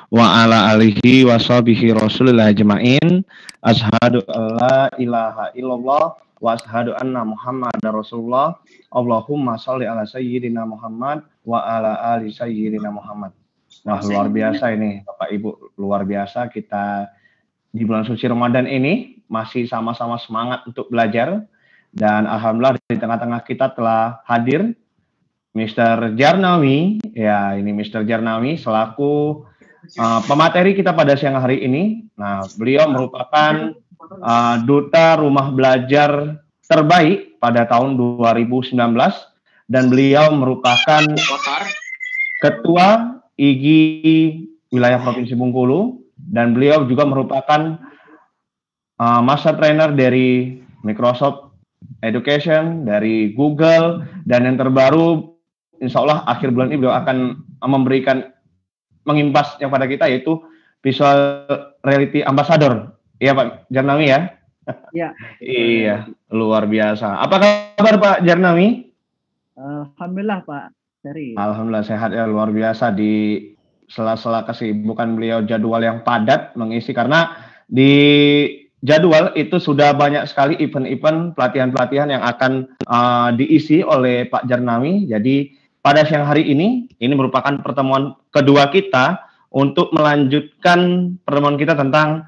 wa ala alihi wa sahbihi rasulillah ajma'in. Ashadu an la ilaha illallah wa ashadu anna muhammadar rasulullah. Allahumma sholli ala sayyidina Muhammad wa ala ali sayyidina Muhammad. Wah, luar biasa ini Bapak Ibu, luar biasa kita di bulan suci Ramadan ini masih sama-sama semangat untuk belajar, dan alhamdulillah di tengah-tengah kita telah hadir Mr. Jarnawi. Ya, ini Mr. Jarnawi selaku pemateri kita pada siang hari ini. Nah, beliau merupakan duta rumah belajar terbaik pada tahun 2019, dan beliau merupakan ketua IGI wilayah Provinsi Bengkulu, dan beliau juga merupakan master trainer dari Microsoft Education, dari Google, dan yang terbaru insya Allah akhir bulan ini beliau akan memberikan mengimbas yang pada kita, yaitu Visual Reality Ambassador. Iya Pak Jarnawi ya? Iya. Iya, luar biasa. Apa kabar Pak Jarnawi? Alhamdulillah Pak Ferry. Alhamdulillah sehat ya, luar biasa. Di sela-sela kesibukan beliau jadwal yang padat mengisi, karena di jadwal itu sudah banyak sekali event-event pelatihan-pelatihan yang akan diisi oleh Pak Jarnawi. Jadi pada siang hari ini merupakan pertemuan kedua kita untuk melanjutkan pertemuan kita tentang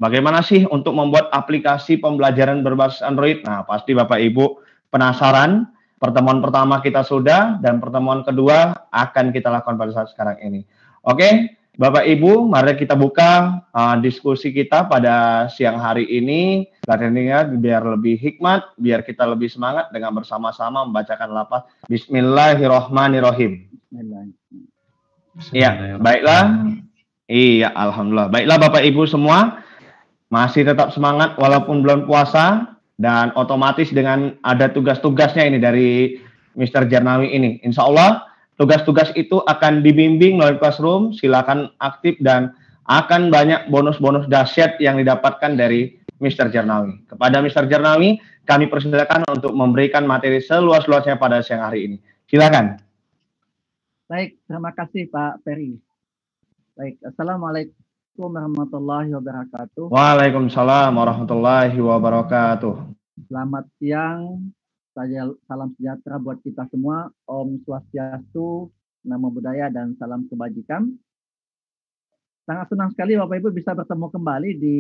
bagaimana sih untuk membuat aplikasi pembelajaran berbasis Android. Nah, pasti Bapak Ibu penasaran. Pertemuan pertama kita sudah, dan pertemuan kedua akan kita lakukan pada saat sekarang ini. Oke, Bapak Ibu, mari kita buka diskusi kita pada siang hari ini. Latihannya biar lebih hikmat, biar kita lebih semangat dengan bersama-sama membacakan lafaz Bismillahirrohmanirrohim. Iya, baiklah. Iya, alhamdulillah. Baiklah Bapak Ibu semua, masih tetap semangat walaupun bulan puasa, dan otomatis dengan ada tugas-tugasnya ini dari Mr. Jarnawi ini. Insya Allah tugas-tugas itu akan dibimbing melalui classroom. Silakan aktif, dan akan banyak bonus-bonus dahsyat yang didapatkan dari Mr. Jarnawi. Kepada Mr. Jarnawi, kami persilakan untuk memberikan materi seluas-luasnya pada siang hari ini. Silakan. Baik, terima kasih Pak Ferry. Baik, Assalamualaikum warahmatullahi wabarakatuh. Waalaikumsalam warahmatullahi wabarakatuh. Selamat siang, salam sejahtera buat kita semua. Om Swastiastu, Namo Buddhaya, dan salam kebajikan. Sangat senang sekali Bapak Ibu bisa bertemu kembali di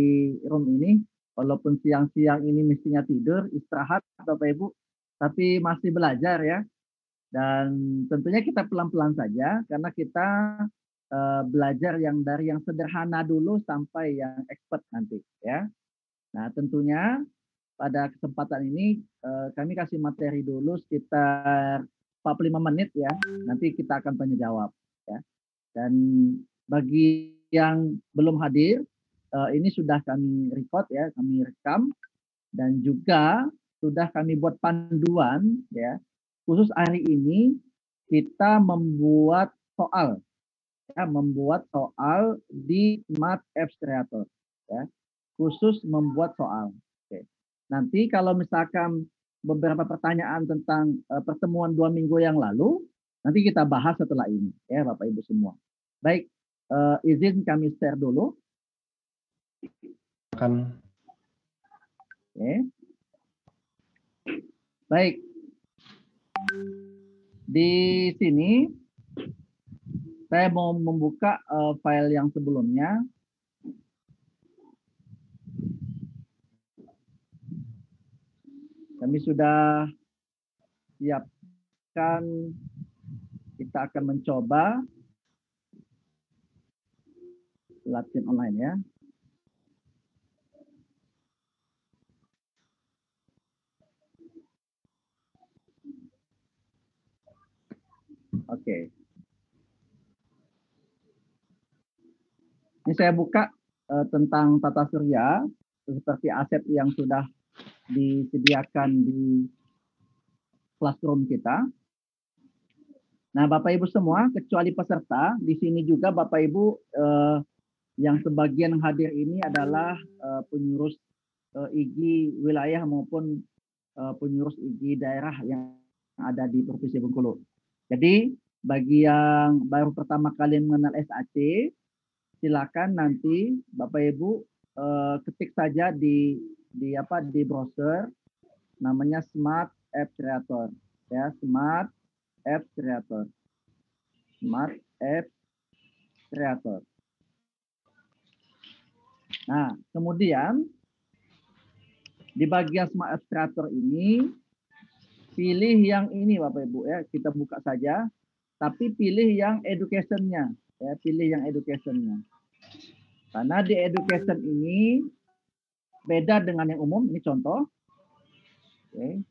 room ini. Walaupun siang-siang ini mestinya tidur, istirahat Bapak Ibu, tapi masih belajar ya. Dan tentunya kita pelan-pelan saja, karena kita belajar dari yang sederhana dulu sampai yang expert nanti ya. Nah, tentunya pada kesempatan ini kami kasih materi dulu sekitar 45 menit ya. Nanti kita akan tanya jawab ya. Dan bagi yang belum hadir, ini sudah kami record ya, kami rekam, dan juga sudah kami buat panduan ya. Khusus hari ini kita membuat soal di Math Apps Creator ya, khusus membuat soal. Oke. Nanti kalau misalkan beberapa pertanyaan tentang pertemuan 2 minggu yang lalu, nanti kita bahas setelah ini ya Bapak Ibu semua. Baik, izin kami share dulu. Oke. Baik, di sini saya mau membuka file yang sebelumnya. Kami sudah siapkan, kita akan mencoba latihan online ya. Oke. Ini saya buka tentang tata surya seperti aset yang sudah disediakan di classroom kita. Nah, Bapak Ibu semua, kecuali peserta, di sini juga Bapak Ibu yang sebagian hadir ini adalah pengurus IGI wilayah maupun pengurus IGI daerah yang ada di Provinsi Bengkulu. Jadi Bagi yang baru pertama kali mengenal SAC, silakan nanti Bapak Ibu ketik saja di browser namanya Smart App Creator ya, Smart App Creator. Smart App Creator. Nah, kemudian di bagian Smart App Creator ini pilih yang ini Bapak Ibu ya, kita buka saja, tapi pilih yang education-nya ya, pilih yang education-nya. Karena di education ini beda dengan yang umum. Ini contoh. Oke.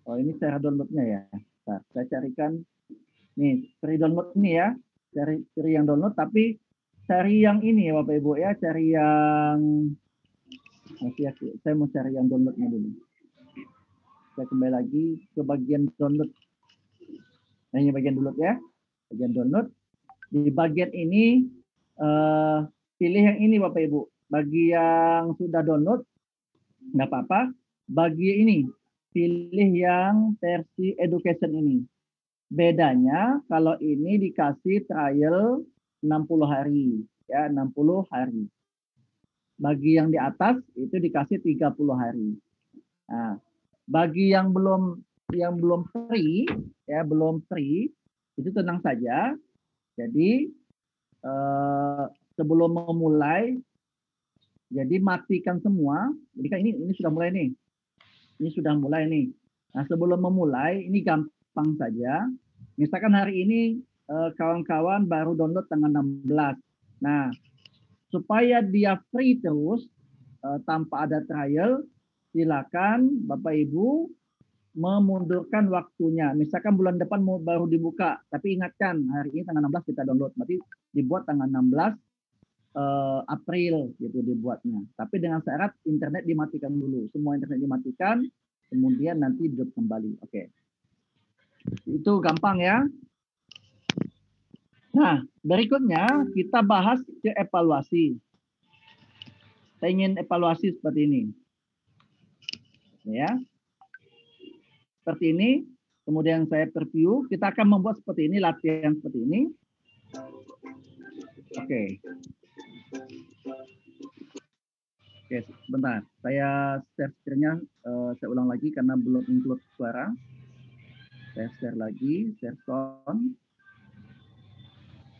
Oh, ini cara downloadnya ya. Nah, saya carikan nih free download ini ya, cari yang download, tapi cari yang ini ya Bapak Ibu ya, cari yang saya mau cari yang downloadnya dulu. Saya kembali lagi ke bagian download. Nah, ini bagian download ya, bagian download. Di bagian ini pilih yang ini Bapak Ibu. Bagi yang sudah download nggak apa-apa. Bagi ini pilih yang versi education ini. Bedanya kalau ini dikasih trial 60 hari ya, 60 hari. Bagi yang di atas itu dikasih 30 hari. Nah, bagi yang belum free ya, belum free itu tenang saja. Jadi sebelum memulai, jadi matikan semua. Jadi kan ini sudah mulai nih. Ini sudah mulai nih. Nah, sebelum memulai ini gampang saja. Misalkan hari ini kawan-kawan baru download tanggal 16. Nah, supaya dia free terus tanpa ada trial, silakan Bapak Ibu memundurkan waktunya. Misalkan bulan depan baru dibuka, tapi ingatkan hari ini tanggal 16 kita download, berarti dibuat tanggal 16 April gitu dibuatnya. Tapi dengan syarat internet dimatikan dulu. Semua internet dimatikan, kemudian nanti hidup kembali. Oke. Itu gampang ya. Nah, berikutnya kita bahas ke evaluasi. Saya ingin evaluasi seperti ini. Ya. Seperti ini. Kemudian saya preview. Kita akan membuat seperti ini, latihan seperti ini. Oke. Oke, sebentar. Saya share screen-nya, saya ulang lagi karena belum include suara. Saya share lagi, share sound.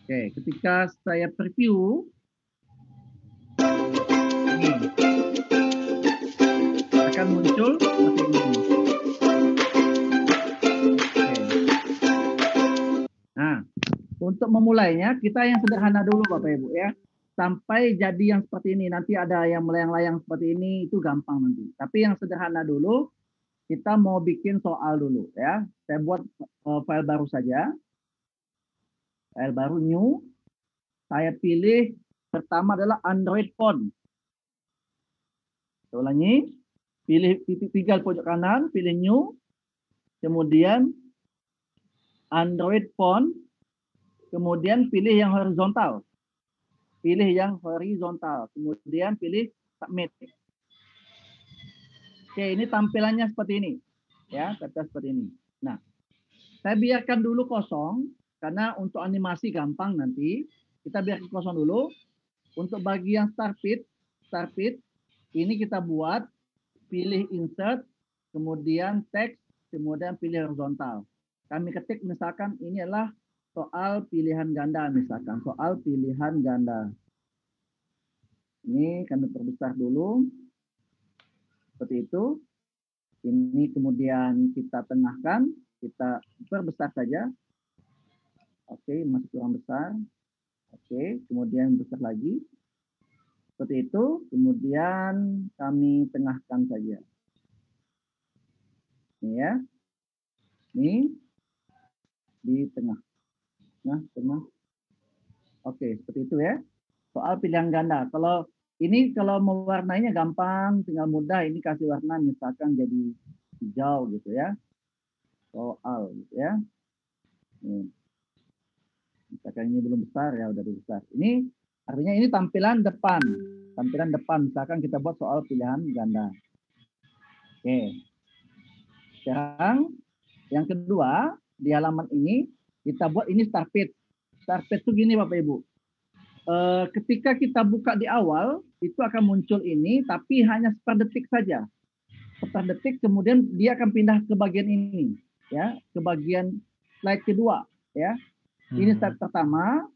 Oke, ketika saya preview, ini akan muncul seperti ini. Oke. Nah, untuk memulainya, kita yang sederhana dulu Bapak Ibu ya. Sampai jadi yang seperti ini, nanti ada yang melayang-layang seperti ini, itu gampang nanti. Tapi yang sederhana dulu, kita mau bikin soal dulu ya. Saya buat file baru saja. File baru new. Saya pilih pertama adalah Android phone. Saya ulangi. Pilih titik 3 pojok kanan, pilih new. Kemudian Android phone. Kemudian pilih yang horizontal. Pilih yang horizontal. Kemudian pilih submit. Oke, ini tampilannya seperti ini. Ya, seperti ini. Nah, saya biarkan dulu kosong karena untuk animasi gampang nanti. Kita biarkan kosong dulu. Untuk bagian start page ini kita buat, pilih insert, kemudian text, kemudian pilih horizontal. Kami ketik misalkan ini adalah soal pilihan ganda misalkan, soal pilihan ganda. Ini kami perbesar dulu. Seperti itu. Ini kemudian kita tengahkan, kita perbesar saja. Oke, masih kurang besar. Oke, kemudian besar lagi. Seperti itu, kemudian kami tengahkan saja. Ini ya. Ini di tengah. Nah, tengah. Oke, seperti itu ya. Soal pilihan ganda. Kalau ini kalau mewarnainya gampang, tinggal mudah. Ini kasih warna misalkan jadi hijau gitu ya. Soal gitu ya. Nih. Misalkan ini belum besar ya, udah besar. Ini artinya ini tampilan depan. Tampilan depan, misalkan kita buat soal pilihan ganda. Oke. Sekarang yang kedua, di halaman ini Kita buat ini start page. Start page itu gini Bapak Ibu. Ketika kita buka di awal, itu akan muncul ini, tapi hanya per detik saja. Per detik, kemudian dia akan pindah ke bagian ini, ya, ke bagian slide kedua, ya. Ini slide pertama.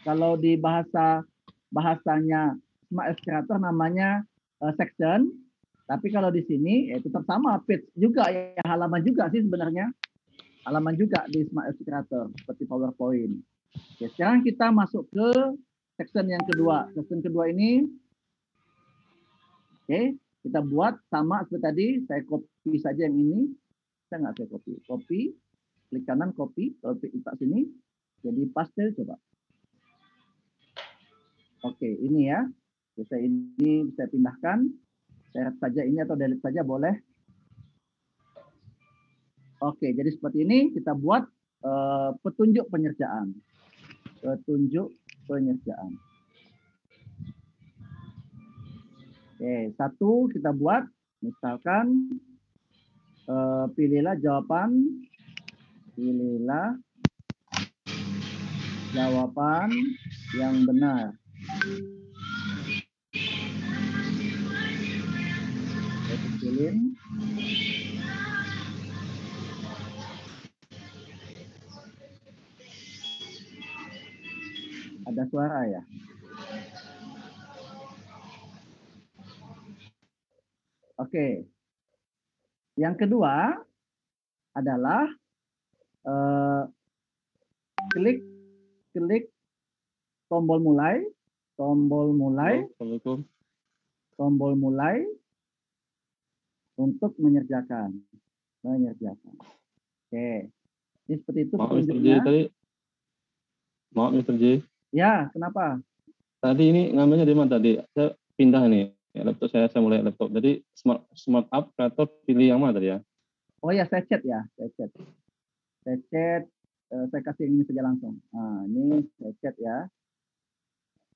Kalau di bahasanya Smart Illustrator namanya section. Tapi kalau di sini ya tetap sama page juga ya, halaman juga sih sebenarnya. Halaman juga di Smart Illustrator seperti PowerPoint. Oke, sekarang kita masuk ke section yang kedua. Section kedua ini, oke, kita buat sama seperti tadi. Saya copy saja yang ini. Saya nggak saya copy. Copy, klik kanan copy. Kalau klik sini, jadi paste coba. Oke, ini ya. Bisa ini bisa pindahkan. Saya saja ini atau delete saja boleh. Oke, jadi seperti ini kita buat petunjuk penyerjaan. Petunjuk penyerjaan. Oke, satu kita buat, misalkan pilihlah jawaban yang benar. Saya kecilin. Ada suara ya? Oke. Yang kedua adalah klik tombol mulai, tombol mulai untuk mengerjakan. Oke. Ini seperti itu petunjuknya. Maaf Mr. J. Ya, kenapa? Tadi ini ngambilnya di mana tadi? Saya pindah nih. Laptop saya mulai laptop. Jadi smart up atau pilih yang mana tadi ya? Oh ya, saya chat ya. Saya kasih yang ini saja langsung. Nah, ini saya chat ya.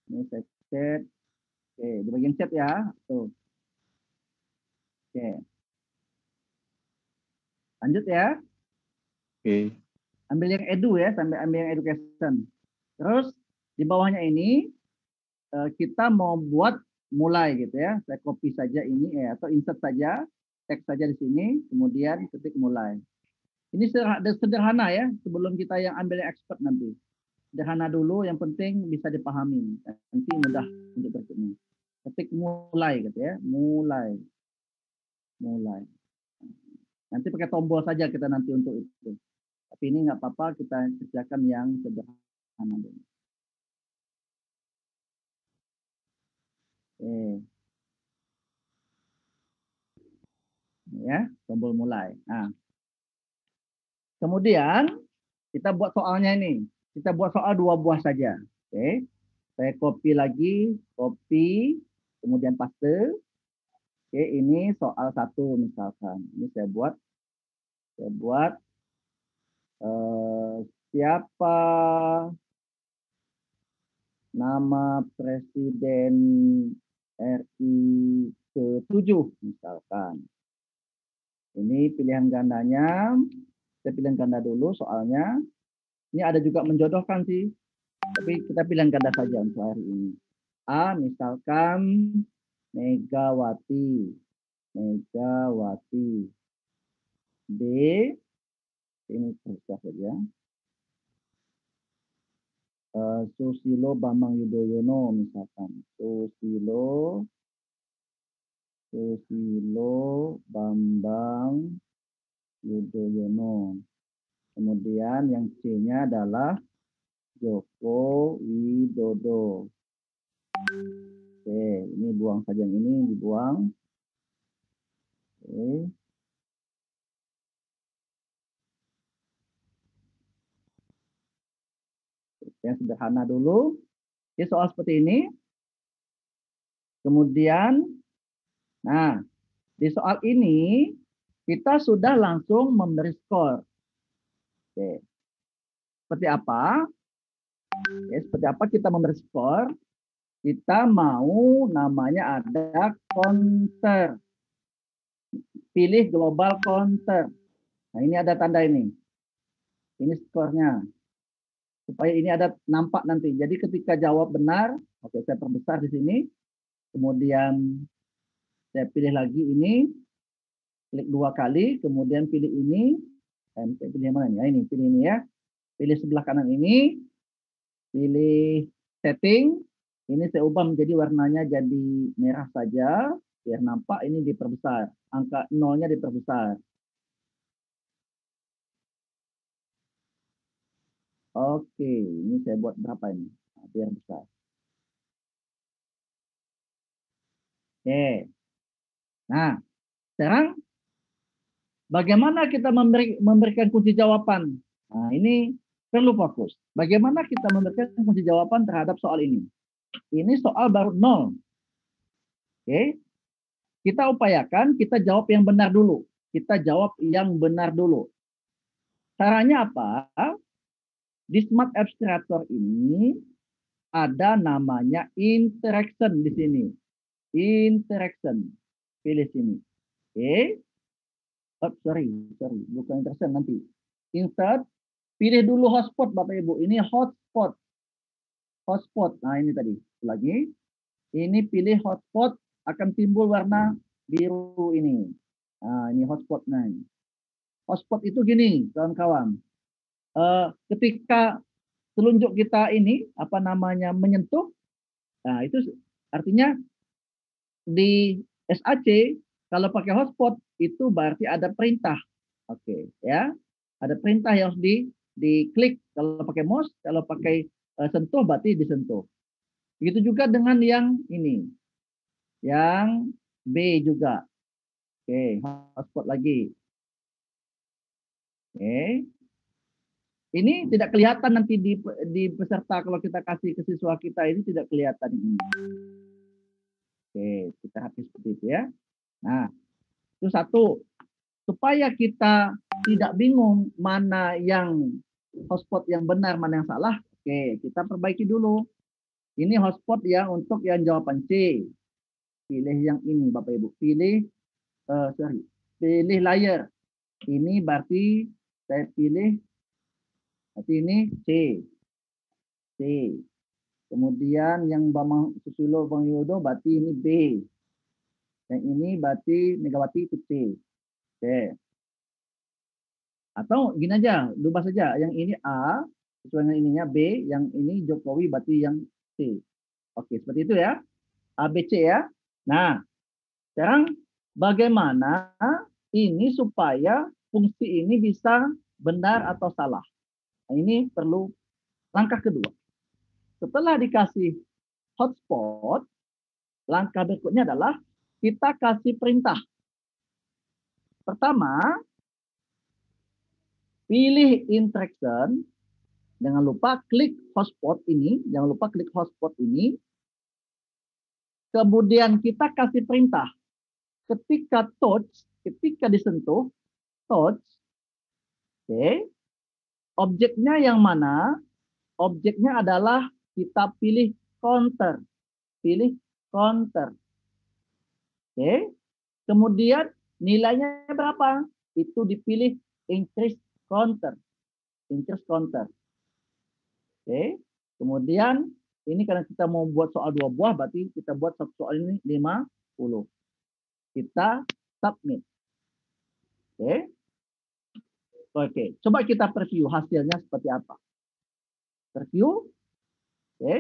Ini saya chat. Oke, di bagian chat ya. Tuh. Oke. Lanjut ya. Oke. Ambil yang edu ya, sampai ambil yang education. Terus di bawahnya ini kita mau buat mulai gitu ya. Saya copy saja ini atau insert saja, teks saja di sini, kemudian ketik mulai. Ini sederhana ya, sebelum kita yang ambil yang expert nanti. Sederhana dulu, yang penting bisa dipahami. Nanti mudah untuk berikutnya. Ketik mulai gitu ya, mulai. Nanti pakai tombol saja kita nanti untuk itu. Tapi ini nggak apa-apa, kita kerjakan yang sederhana dulu. Oke. Ya, tombol mulai. Nah, kemudian kita buat soalnya ini. Kita buat soal 2 buah saja. Oke. Saya copy lagi, kemudian paste. Oke, ini soal 1 misalkan. Ini saya buat siapa nama Presiden RI ke-7 misalkan. Ini pilihan gandanya. Saya pilihan ganda dulu soalnya. Ini ada juga menjodohkan sih. Tapi kita pilihan ganda saja untuk hari ini. A misalkan Megawati. B ini terusah saja. Susilo Bambang Yudhoyono misalkan. Susilo Bambang Yudhoyono. Kemudian yang C-nya adalah Joko Widodo. Oke, ini buang saja yang ini, dibuang. Oke. Yang sederhana dulu. Oke, soal seperti ini. Kemudian, nah, di soal ini kita sudah langsung memberi skor. Oke. Seperti apa? Oke, seperti apa kita memberi skor? Kita mau namanya ada counter. Pilih global counter. Nah, ini ada tanda ini. Ini skornya. supaya ini ada nampak nanti. Jadi ketika jawab benar, oke saya perbesar di sini, kemudian saya pilih lagi ini, klik 2 kali, kemudian pilih ini, pilih yang mana nih? Ini, pilih ini ya. Pilih sebelah kanan ini, pilih setting, ini saya ubah menjadi warnanya jadi merah saja, biar nampak ini diperbesar, angka 0-nya diperbesar. Oke, ini saya buat berapa ini? Nah, biar besar. Oke. Nah, sekarang bagaimana kita memberikan kunci jawaban? Nah, ini perlu fokus. Bagaimana kita memberikan kunci jawaban terhadap soal ini? Ini soal baru 0. Oke. Kita upayakan kita jawab yang benar dulu. Kita jawab yang benar dulu. Caranya apa? Di Smart Abstrator ini ada namanya interaction di sini. Interaction. Pilih sini. Oke. Oh, sorry. Bukan interaction nanti. Insert. Pilih dulu hotspot Bapak Ibu. Ini hotspot. Hotspot. Nah ini tadi. Lagi. Ini pilih hotspot. Akan timbul warna biru ini. Nah ini hotspotnya. Hotspot itu gini kawan-kawan. Ketika telunjuk kita ini apa namanya menyentuh, nah itu artinya di SAC kalau pakai hotspot itu berarti ada perintah, oke ya, ada perintah yang harus diklik kalau pakai mouse, kalau pakai sentuh berarti disentuh. Begitu juga dengan yang ini, yang B juga, oke hotspot lagi, oke. Ini tidak kelihatan nanti di peserta kalau kita kasih ke siswa kita ini tidak kelihatan ini. Oke, kita hapus seperti itu ya. Nah, itu satu. Supaya kita tidak bingung mana yang hotspot yang benar, mana yang salah. Oke, kita perbaiki dulu. Ini hotspot yang untuk yang jawaban C. Pilih yang ini Bapak Ibu. Pilih layer. Ini berarti saya pilih. Berarti ini C. Kemudian yang Bambang Susilo Bang Yudo berarti ini B. Yang ini berarti Megawati itu C. Oke. Atau gini aja, ubah saja. Yang ini A, sesuai dengan ininya B, yang ini Jokowi berarti yang C. Oke, seperti itu ya. A, B, C ya. Nah, sekarang bagaimana ini supaya fungsi ini bisa benar atau salah. Nah, ini perlu langkah kedua. Setelah dikasih hotspot, langkah berikutnya adalah kita kasih perintah. Pertama, pilih interaction. Jangan lupa klik hotspot ini. Jangan lupa klik hotspot ini. Kemudian kita kasih perintah. Ketika touch, ketika disentuh, touch. Oke. Objeknya yang mana? Objeknya adalah kita pilih counter. Pilih counter. Oke. Kemudian nilainya berapa? Itu dipilih increase counter. Increase counter. Oke. Kemudian ini karena kita mau buat soal 2 buah, berarti kita buat satu soal ini 50. Kita submit. Oke. Oke. Coba kita preview hasilnya seperti apa. Preview. Oke.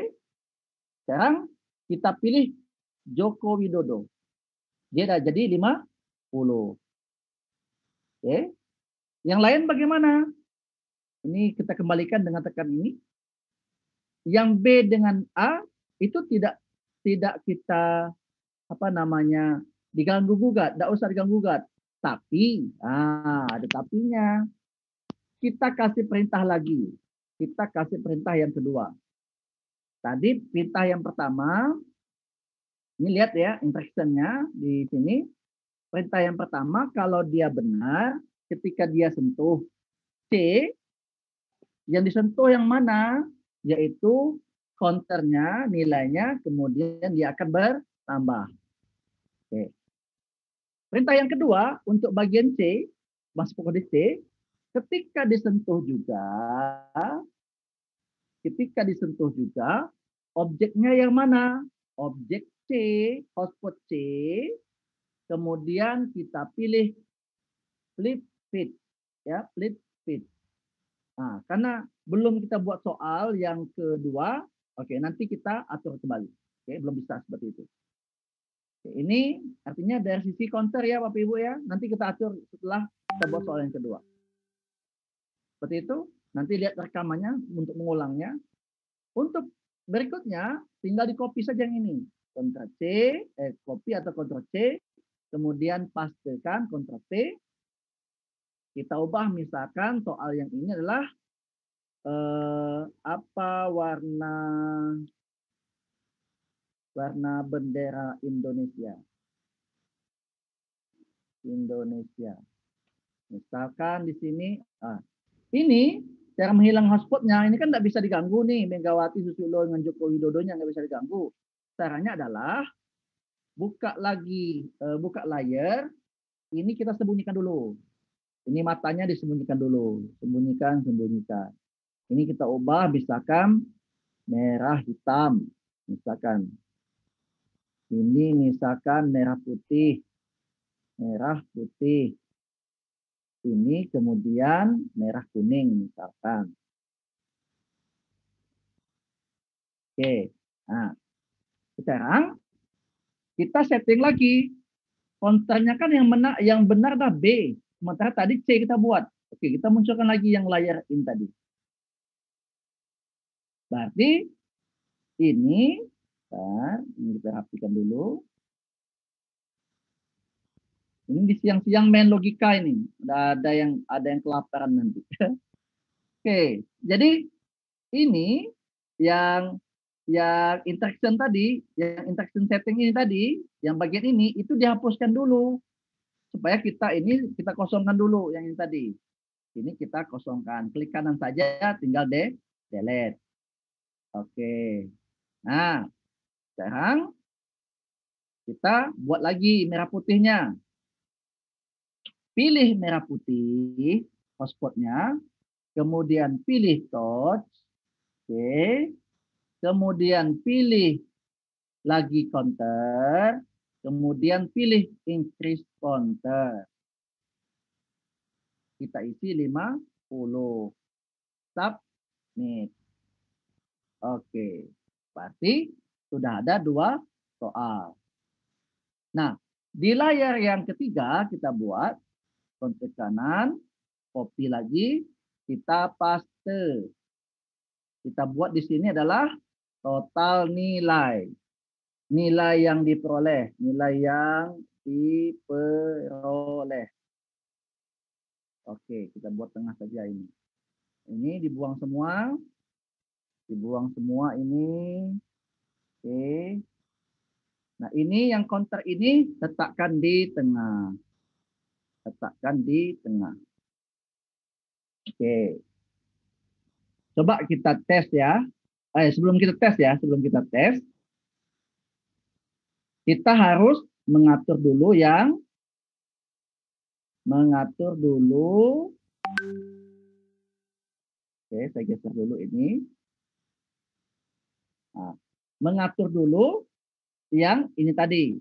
Sekarang kita pilih Joko Widodo. Dia sudah jadi 50. Oke. Yang lain bagaimana? Ini kita kembalikan dengan tekan ini. Yang B dengan A itu tidak kita apa namanya diganggu gugat, tidak usah diganggu gugat. Tapi, ada tapinya. Kita kasih perintah lagi. Kita kasih perintah yang kedua. Tadi perintah yang pertama, ini lihat ya interaction-nya di sini. Perintah yang pertama kalau dia benar, ketika dia sentuh C, yang disentuh yang mana? Yaitu counternya, nilainya, kemudian dia akan bertambah. Oke. Perintah yang kedua untuk bagian C, masuk kode C, ketika disentuh juga, ketika disentuh juga, objeknya yang mana? Objek C, hotspot C, kemudian kita pilih flip feed, ya, flip feed. Nah, karena belum kita buat soal yang kedua, oke, nanti kita atur kembali. Oke, belum bisa seperti itu. Oke, ini artinya dari sisi counter ya Bapak Ibu ya. Nanti kita atur setelah kita buat soal yang kedua. Seperti itu. Nanti lihat rekamannya untuk mengulangnya. Untuk berikutnya tinggal di copy saja yang ini. Ctrl C, copy atau Ctrl C, kemudian pastekan Ctrl P. Kita ubah misalkan soal yang ini adalah apa warna bendera Indonesia. Misalkan di sini, ini cara menghilang hotspotnya, ini kan tidak bisa diganggu nih, Megawati Susilo dengan Joko Widodonya nggak bisa diganggu. Caranya adalah buka layar, ini kita sembunyikan dulu. Ini matanya disembunyikan dulu, sembunyikan. Ini kita ubah misalkan merah hitam, misalkan. Ini misalkan merah putih. Ini kemudian merah kuning misalkan. Oke. Nah, sekarang kita setting lagi. Konternya kan yang benar adalah B. Sementara tadi C kita buat. Oke, kita munculkan lagi yang layar in tadi. Berarti ini kita rapikan dulu. Ini di siang-siang main logika ini. Ada yang kelaparan nanti. Oke, jadi ini yang interaction tadi, yang interaction setting ini tadi, yang bagian ini itu dihapuskan dulu supaya kita kosongkan dulu yang ini tadi. Ini kita kosongkan. Klik kanan saja, tinggal delete. Oke. Nah, sekarang kita buat lagi merah putihnya. Pilih merah putih, hotspotnya, kemudian pilih touch, oke, kemudian pilih lagi counter, kemudian pilih increase counter. Kita isi 50. Submit. Oke, berarti sudah ada 2 soal. Nah, di layar yang ketiga kita buat kontek kanan, copy lagi, kita paste. Kita buat di sini adalah total nilai. Nilai yang diperoleh. Oke, kita buat tengah saja ini. Ini dibuang semua. Ini. Oke. Nah, ini yang counter ini letakkan di tengah. Oke. Coba kita tes ya. Sebelum kita tes, kita harus mengatur dulu oke, saya geser dulu ini. Nah, mengatur dulu yang ini tadi.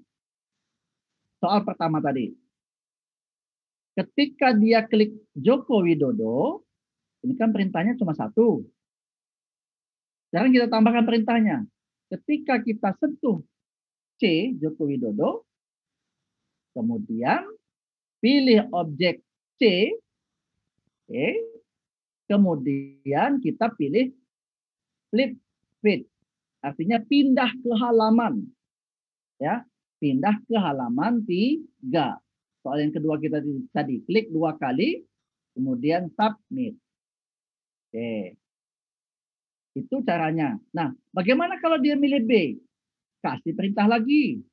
Soal pertama tadi. Ketika dia klik Joko Widodo, ini kan perintahnya cuma 1. Sekarang kita tambahkan perintahnya. Ketika kita sentuh C, Joko Widodo, kemudian pilih objek C, oke, kemudian kita pilih flip feed, artinya pindah ke halaman, ya, pindah ke halaman 3. Soal yang kedua kita tadi klik 2 kali, kemudian submit. Oke, itu caranya. Nah, bagaimana kalau dia milih B? Kasih perintah lagi.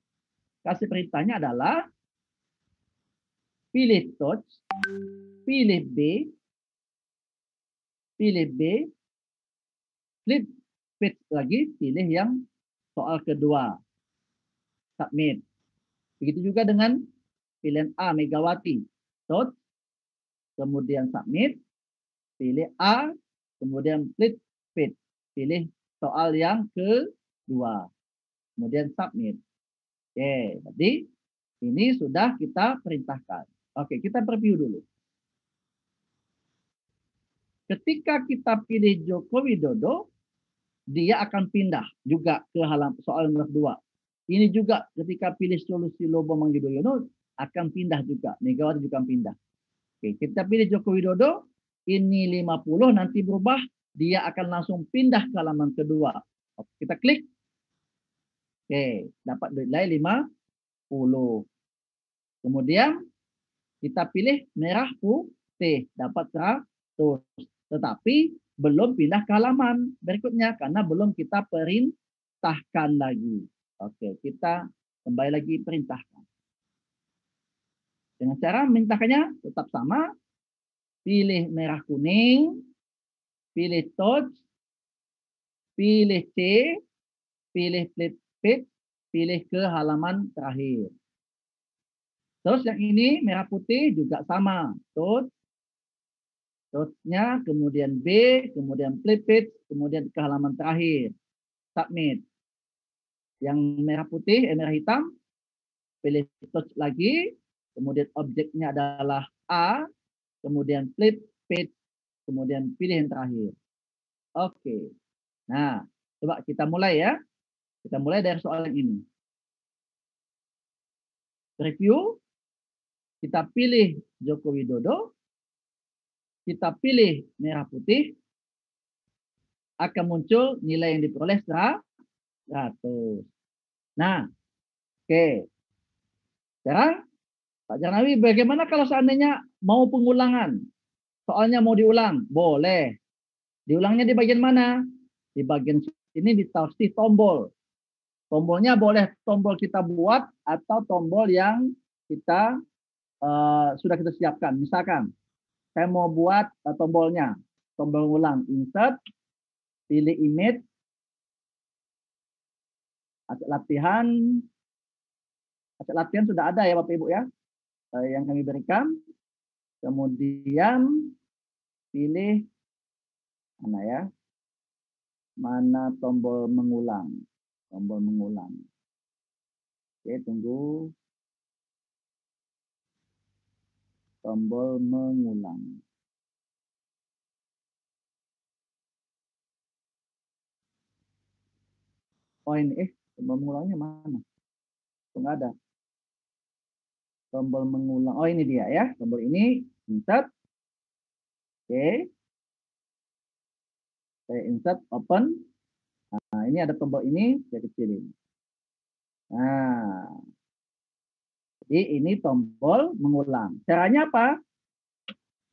Kasih perintahnya adalah pilih touch, pilih B, flip feed lagi, pilih yang soal kedua, submit. Begitu juga dengan pilihan A, Megawati, touch, kemudian submit, pilih A, kemudian flip feed. pilih soal yang kedua. Kemudian submit. Oke, jadi ini sudah kita perintahkan. Oke, kita preview dulu. Ketika kita pilih Joko Widodo, dia akan pindah juga ke halaman soal nomor 2. Ini juga ketika pilih solusi Lobo Bambang Yudhoyono akan pindah juga. Megawati juga akan pindah. Oke, kita pilih Joko Widodo, ini 50, nanti berubah, dia akan langsung pindah ke halaman kedua. Oke, kita klik. Oke, dapat nilai 50. Kemudian kita pilih merah putih, dapat 100. Tetapi belum pindah ke halaman berikutnya karena belum kita perintahkan lagi. Oke, kita kembali lagi perintahkan. Dengan cara perintahkannya tetap sama. Pilih merah kuning, pilih touch, pilih C, pilih flip, pilih ke halaman terakhir. Terus yang ini merah putih juga sama. Touch-nya, kemudian B, kemudian flip it, kemudian ke halaman terakhir. Submit. Yang merah putih, merah hitam, pilih touch lagi, kemudian objeknya adalah A, kemudian flip it, kemudian pilih yang terakhir. Oke. Nah, coba kita mulai ya. Kita mulai dari soal yang ini. Review. Kita pilih Joko Widodo. Kita pilih merah putih. Akan muncul nilai yang diperoleh 100. Nah, oke. Sekarang, Pak Jarnawi, bagaimana kalau seandainya mau pengulangan? Soalnya mau diulang? Boleh. Diulangnya di bagian mana? Di bagian sini dikasih tombol. Tombolnya boleh tombol kita buat atau tombol yang kita sudah kita siapkan. Misalkan saya mau buat tombolnya, tombol ulang, insert, pilih image, aset latihan sudah ada ya Bapak Ibu ya, yang kami berikan. Kemudian pilih mana ya, mana tombol mengulang. Tombol mengulang. Oke, tunggu. Tombol mengulang. Oh ini, tombol mengulangnya mana? Enggak ada. Tombol mengulang. Oh ini dia ya. Tombol ini, insert. Oke. Saya insert, open. Nah, ini ada tombol ini, saya kecilin. Nah, jadi ini tombol mengulang. Caranya apa?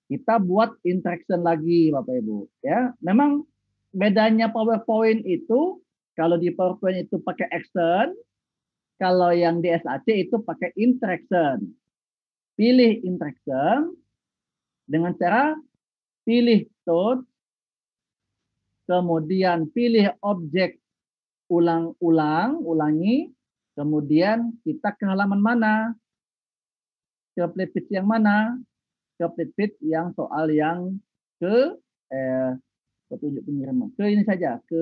Kita buat interaction lagi, Bapak Ibu. Ya, memang bedanya PowerPoint itu, kalau di PowerPoint itu pakai action, kalau yang di SAC itu pakai interaction. Pilih interaction dengan cara pilih touch, kemudian pilih objek ulangi, kemudian kita ke halaman mana? Ke flip yang mana? Ke flip yang soal yang ke petunjuk pengiriman. Ke ini saja, ke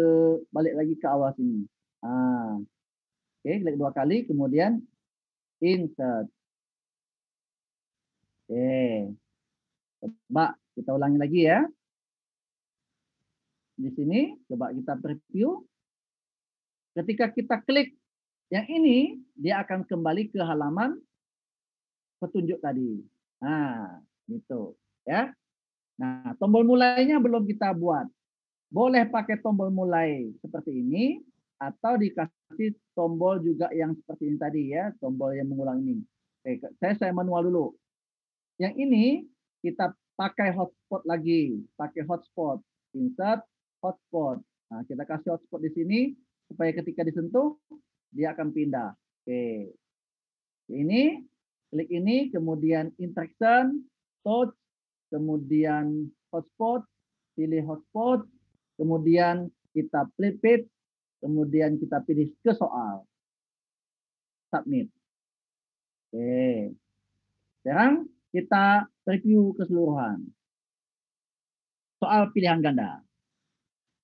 balik lagi ke awal sini. Oke, klik 2 kali, kemudian insert. Oke, coba kita ulangi lagi ya. Di sini, coba kita preview. Ketika kita klik yang ini, dia akan kembali ke halaman petunjuk tadi. Nah, gitu ya. Nah, tombol mulainya belum kita buat. Boleh pakai tombol mulai seperti ini atau dikasih tombol juga yang seperti ini tadi ya, tombol yang mengulang ini. Oke, saya manual dulu. Yang ini kita pakai hotspot lagi, pakai hotspot, insert hotspot. Nah, kita kasih hotspot di sini supaya ketika disentuh dia akan pindah. Oke. Ini klik ini, kemudian interaction, touch, kemudian hotspot, pilih hotspot, kemudian kita flip it, kemudian kita pilih ke soal. Submit. Oke. Sekarang kita review keseluruhan. Soal pilihan ganda.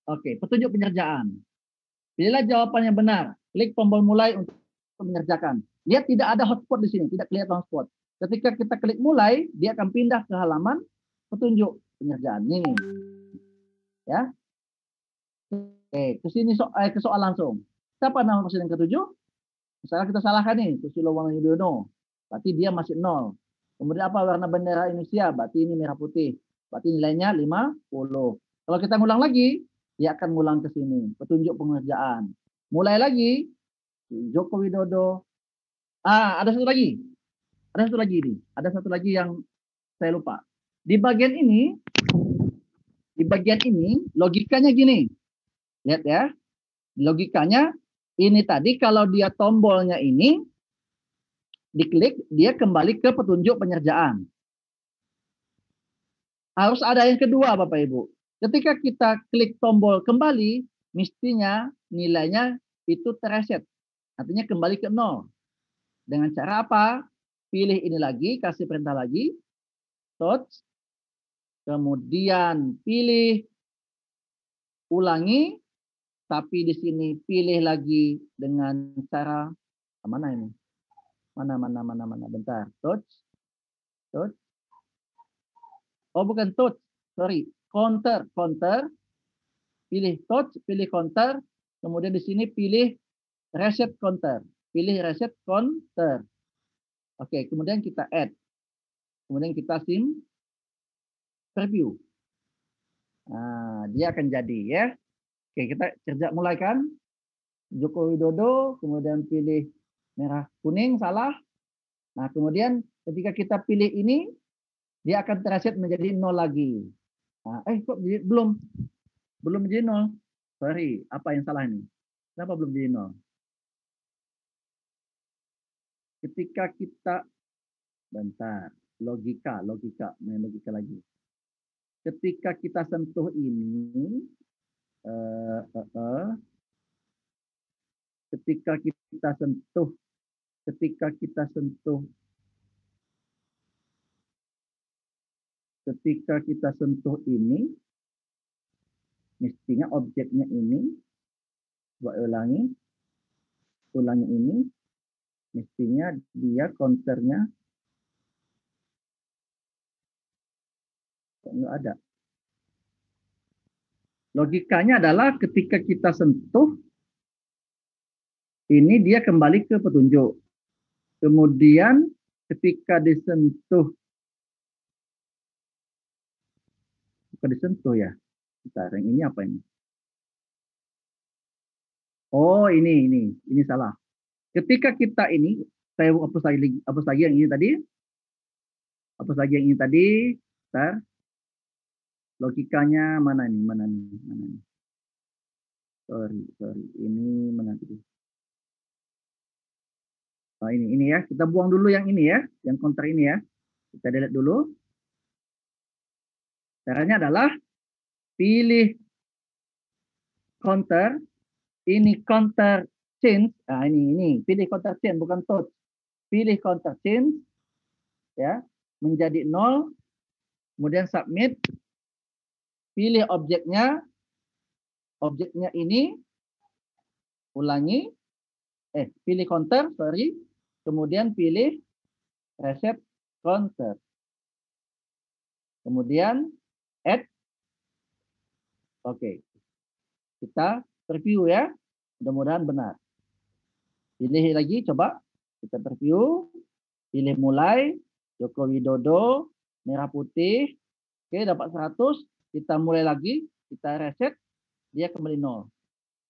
Oke, petunjuk penyerjaan. Pilihlah jawaban yang benar. Klik tombol mulai untuk mengerjakan. Lihat tidak ada hotspot di sini, tidak kelihatan hotspot. Ketika kita klik mulai, dia akan pindah ke halaman petunjuk penyerjaan. Ini. Ya. Oke, ke sini ke soal langsung. Siapa nama presiden ke-7? Misalnya kita salahkan nih, Susilo Bambang Yudhoyono. Berarti dia masih 0. Kemudian apa warna bendera Indonesia? Berarti ini merah putih. Berarti nilainya 50. Kalau kita ngulang lagi, dia akan ngulang ke sini. Petunjuk pengerjaan. Mulai lagi. Joko Widodo. Ada satu lagi. Ada satu lagi nih. Ada satu lagi yang saya lupa. Di bagian ini, logikanya gini. Lihat ya. Logikanya, ini tadi kalau dia tombolnya ini, diklik, dia kembali ke petunjuk penyerjaan. Harus ada yang kedua, Bapak Ibu. Ketika kita klik tombol kembali, mestinya nilainya itu tereset. Artinya kembali ke 0. Dengan cara apa? Pilih ini lagi, kasih perintah lagi. Touch. Kemudian pilih ulangi. Tapi di sini pilih lagi dengan cara, mana ini? Mana. Bentar. Touch. Oh, bukan touch. Sorry. Counter. Pilih touch, pilih counter. Kemudian di sini pilih reset counter. Pilih reset counter. Oke, kemudian kita add. Kemudian kita preview. Nah, dia akan jadi ya. Oke, kita kerja mulai kan. Joko Widodo, kemudian pilih merah kuning, salah. Nah, kemudian ketika kita pilih ini, dia akan terreset menjadi 0 lagi. Nah, kok belum menjadi 0? Sorry, apa yang salah ini? Kenapa belum jadi 0? Ketika kita, bentar, logika lagi. Ketika kita sentuh ini, ketika kita sentuh ini, mestinya objeknya ini, ulangi ini, mestinya dia counternya kok nggak ada. Logikanya adalah ketika kita sentuh, ini dia kembali ke petunjuk. Kemudian ketika disentuh, ya. Bentar, yang ini apa ini? Oh, ini salah. Ketika kita ini, saya hapus lagi yang ini tadi. Bentar. Logikanya mana nih? Sorry. Ini mana tadi? Oh, ini ya. Kita buang dulu yang ini ya, yang counter ini ya. Kita delete dulu. Caranya adalah pilih counter, ini counter change. Nah, ini pilih counter change bukan touch. Pilih counter change ya, menjadi 0. Kemudian submit. Pilih objeknya. Objeknya ini ulangi. Pilih counter, sorry. Kemudian pilih reset counter. Kemudian add. Oke. Kita preview ya. Mudah-mudahan benar. Pilih lagi, coba. Kita preview. Pilih mulai. Joko Widodo. Merah putih. Oke, dapat 100. Kita mulai lagi. Kita reset. Dia kembali 0.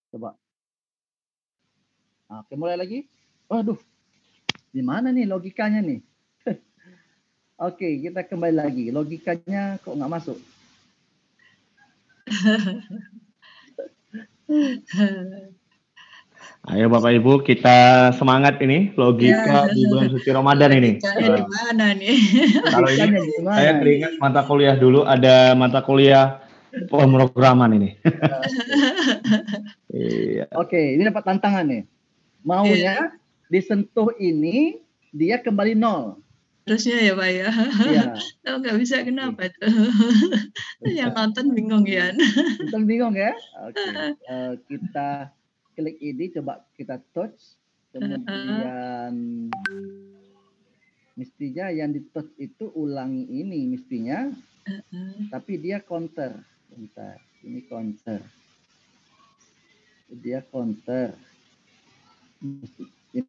Coba. Oke, mulai lagi. Waduh. Di mana nih logikanya nih? Oke, kita kembali lagi. Logikanya kok nggak masuk? Ayo Bapak Ibu, kita semangat ini logika di bulan suci Ramadan ini. Di mana nih? Kalau ini saya teringat mata kuliah dulu, ada mata kuliah pemrograman ini. Iya. Oke, ini dapat tantangan nih. Maunya disentuh ini dia kembali 0. harusnya ya Pak ya. Iya. Kalau nggak bisa kenapa tuh? Yang nonton bingung ya. Nonton bingung ya? Oke. Kita klik ini, coba kita touch. Kemudian mestinya yang di touch itu ulangi ini mestinya. Tapi dia counter. Bentar. Ini counter. Dia counter.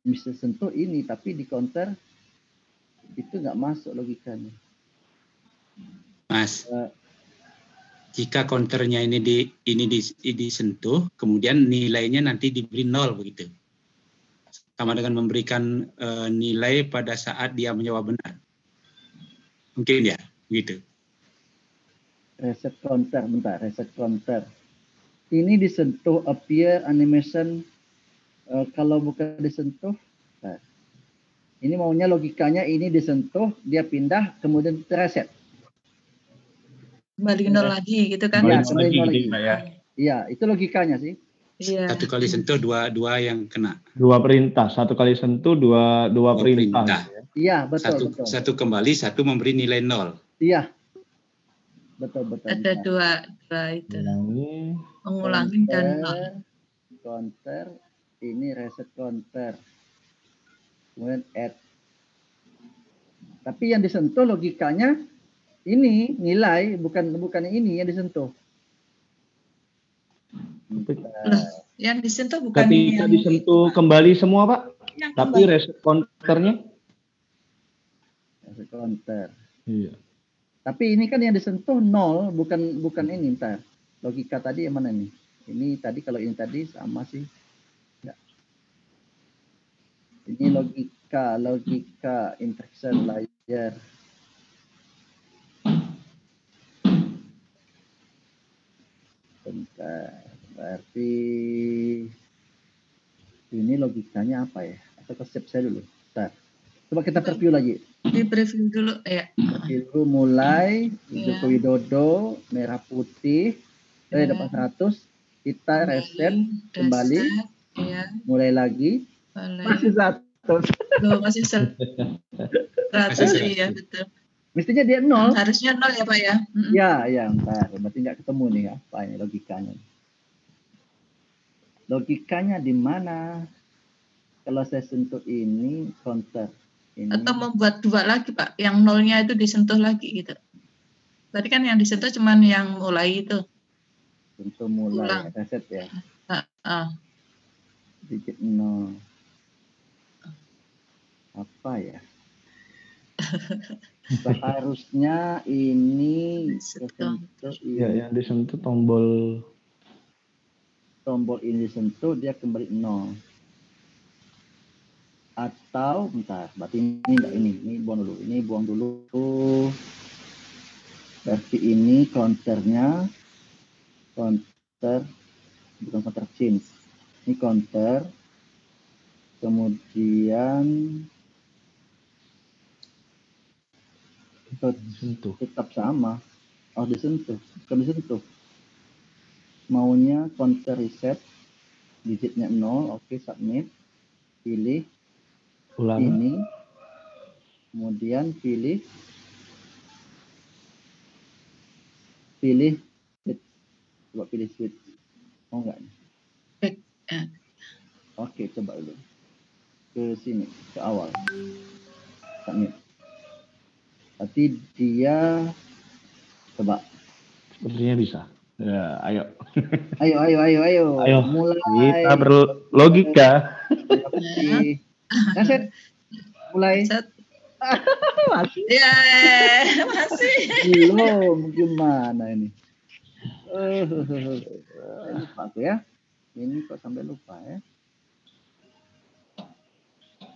Bisa sentuh ini, tapi di counter itu nggak masuk logikanya. Mas, jika counternya ini disentuh, kemudian nilainya nanti diberi 0 begitu. Sama dengan memberikan nilai pada saat dia menjawab benar. Mungkin ya, begitu. Reset counter, bentar, reset counter. Ini disentuh appear animation. Kalau bukan disentuh, nah, ini maunya logikanya ini disentuh, dia pindah, kemudian reset. Kembali nol lagi gitu kan? Iya, Kembali kembali lagi, lagi. Pak, ya. Iya, itu logikanya sih. Iya. Satu kali sentuh, dua yang kena. 2 perintah, 1 kali sentuh, 2 perintah. Gitu ya. Iya, betul, betul. Satu kembali, satu memberi nilai 0. Iya. Betul. Ada dua itu. Mengulangi dan nol. Counter, ini reset counter. Kemudian add. Tapi yang disentuh logikanya ini nilai, bukan ini yang disentuh. Yang disentuh bukan Ketika yang disentuh kembali semua, Pak. yang Tapi kembali. reset counternya? Reset counter. Iya. Tapi ini kan yang disentuh 0, bukan ini. Ntar. Logika tadi yang mana nih? Ini tadi, kalau ini tadi sama sih. Enggak. Ini logika interaction layer. Bentar. Berarti ini logikanya apa ya? Atau step saya dulu. Bentar. Coba kita preview lagi. Di preview dulu ya. Preview mulai Ya. Joko Widodo merah putih. Dapat 100. Kita reset kembali. Ya. Mulai lagi. Boleh. Masih 100. Loh, masih 100 iya betul. Mestinya dia 0. Harusnya 0 ya Pak ya. Ya, ntar. Berarti nggak ketemu nih apa ini logikanya. Logikanya di mana? Kalau saya sentuh ini counter. Ini. Atau membuat 2 lagi Pak, yang 0-nya itu disentuh lagi gitu. Tadi kan yang disentuh cuman yang mulai itu. Sentuh mulai Ulang. reset ya. Digit 0. Apa ya? Seharusnya ini Disentuh. Ya, yang disentuh tombol ini disentuh, dia kembali 0. Atau bentar, berarti ini buang dulu. Berarti ini counter bukan counter change. Ini counter, kemudian disentuh. tetap sama. Disentuh, bukan disentuh. Maunya counter reset, digitnya 0, oke, submit, pilih Ulang. ini, kemudian pilih switch. Coba pilih switch. Oh enggak. Oke, coba dulu ke sini, ke awal, submit. Berarti dia coba. Sepertinya bisa. Ya, ayo. Ayo. Mulai. Kita berlogika. Reset. Mulai. Masih. Ya, masih. Belum. Gimana ini? Lupa aku ya. Ini kok sampai lupa ya.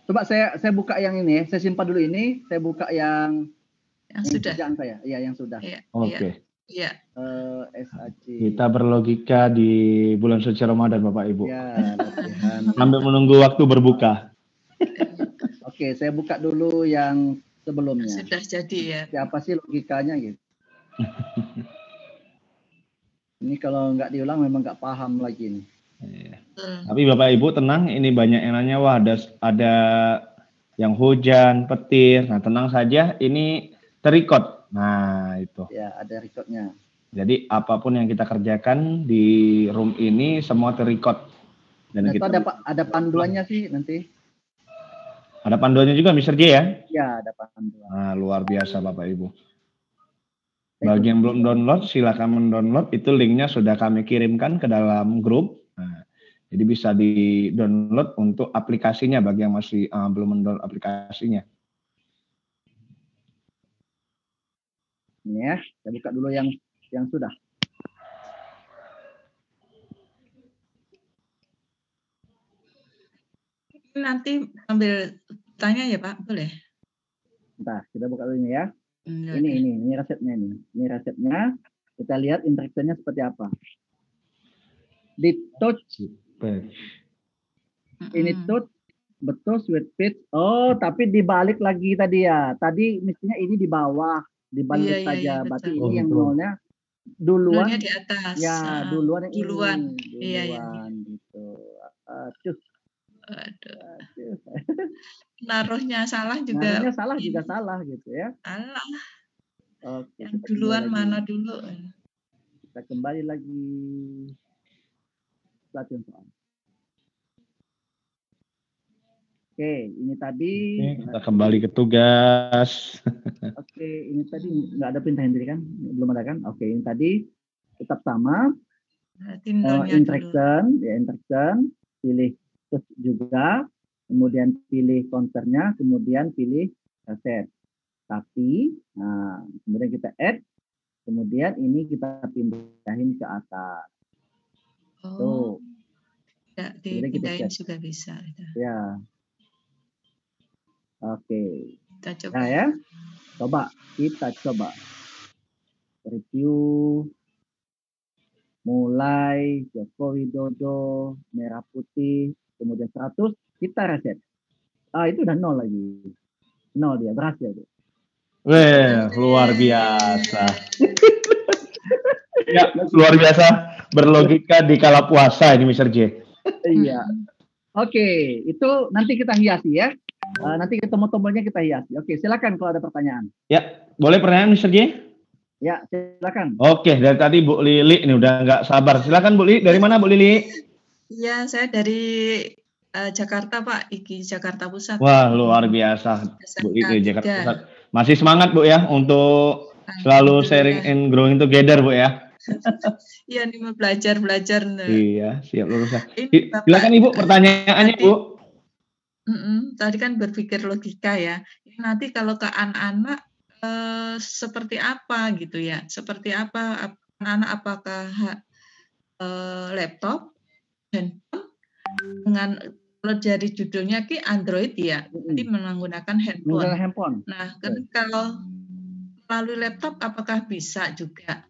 Coba saya buka yang ini ya. Saya simpan dulu ini. Saya buka yang sudah. Yang saya. Iya, yang sudah. Oke. Iya. SAC. Kita berlogika di bulan suci Ramadan, Bapak Ibu. Ya, latihan. Sambil menunggu waktu berbuka. Oke, saya buka dulu yang sebelumnya. Sudah jadi ya. Siapa sih logikanya gitu? Ini kalau nggak diulang memang nggak paham lagi nih. Iya. Tapi Bapak Ibu tenang, ini banyak yang nanya, wah ada yang hujan, petir. Nah, tenang saja, ini terrecord. Nah, itu. Ya, ada recordnya. Jadi apapun yang kita kerjakan di room ini semua terrecord. Dan Nah, itu kita ada panduannya sih nanti. ada panduannya juga, Mr. J ya? Ya, ada panduan. Nah, luar biasa Bapak Ibu. Saya Bagi yang ikut. belum download, silakan mendownload. Itu linknya sudah kami kirimkan ke dalam grup. Nah, jadi bisa di-download untuk aplikasinya bagi yang masih belum mendownload aplikasinya. Ini ya, saya buka dulu yang sudah. Nanti ambil tanya ya Pak, boleh? Bentar, kita buka dulu ini ya. Ya, Ini resepnya ini. Ini resepnya. Kita lihat interaksinya seperti apa. Di touch ini touch betul sweet pitch. Oh, tapi dibalik lagi tadi ya. Tadi mestinya ini di bawah, dibalik saja. Berarti betul. ini yang nolnya duluan. Nolnya di atas. Ya, duluan yang duluan. ini. Iya. Gitu. Cus. Aduh. Naruhnya salah juga. Naruhnya salah juga salah gitu ya. Salah. Oke, yang duluan mana dulu? Kita kembali lagi. Latihan soal. Oke, ini tadi. Kita kembali ke tugas. Oke, ini tadi nggak ada perintah tadi kan? Belum ada kan? Oke, ini tadi tetap sama. Interaction, ya interaction. Pilih touch juga. Kemudian pilih counternya. Kemudian pilih reset. Tapi, nah, kemudian kita add. Kemudian ini kita pindahin ke atas. Oh, tuh. Dipindahin juga bisa. Ya. Oke. Kita coba. Nah ya, kita coba review. Mulai Joko Widodo, merah putih, kemudian 100, kita reset. Itu udah 0 lagi. 0 dia, berhasil dia. Weh, luar biasa. Ya, luar biasa berlogika di kala puasa ini Mr. J. Iya. Oke, itu nanti kita hiasi ya. Nanti tombol-tombolnya kita hiasi. Oke, silakan kalau ada pertanyaan. Ya, boleh pertanyaan Mr. J? Ya, silakan. Oke, dari tadi Bu Lili ini udah nggak sabar. Silakan Bu Lili, dari mana Bu Lili? Iya, saya dari Jakarta Pak, IGI Jakarta Pusat. Wah, luar biasa Bu Lili Jakarta Pusat. Masih semangat Bu ya untuk selalu sharing and growing together Bu ya. Iya nih mau belajar. Iya, siap lurus. Silakan Ibu pertanyaannya Bu. Tadi kan berpikir logika ya. Nanti kalau ke anak-anak seperti apa gitu ya? Seperti apa anak-anak, apakah laptop, handphone dengan kalau jadi judulnya Android ya, nanti menggunakan handphone. Nah, kan kalau melalui laptop apakah bisa juga?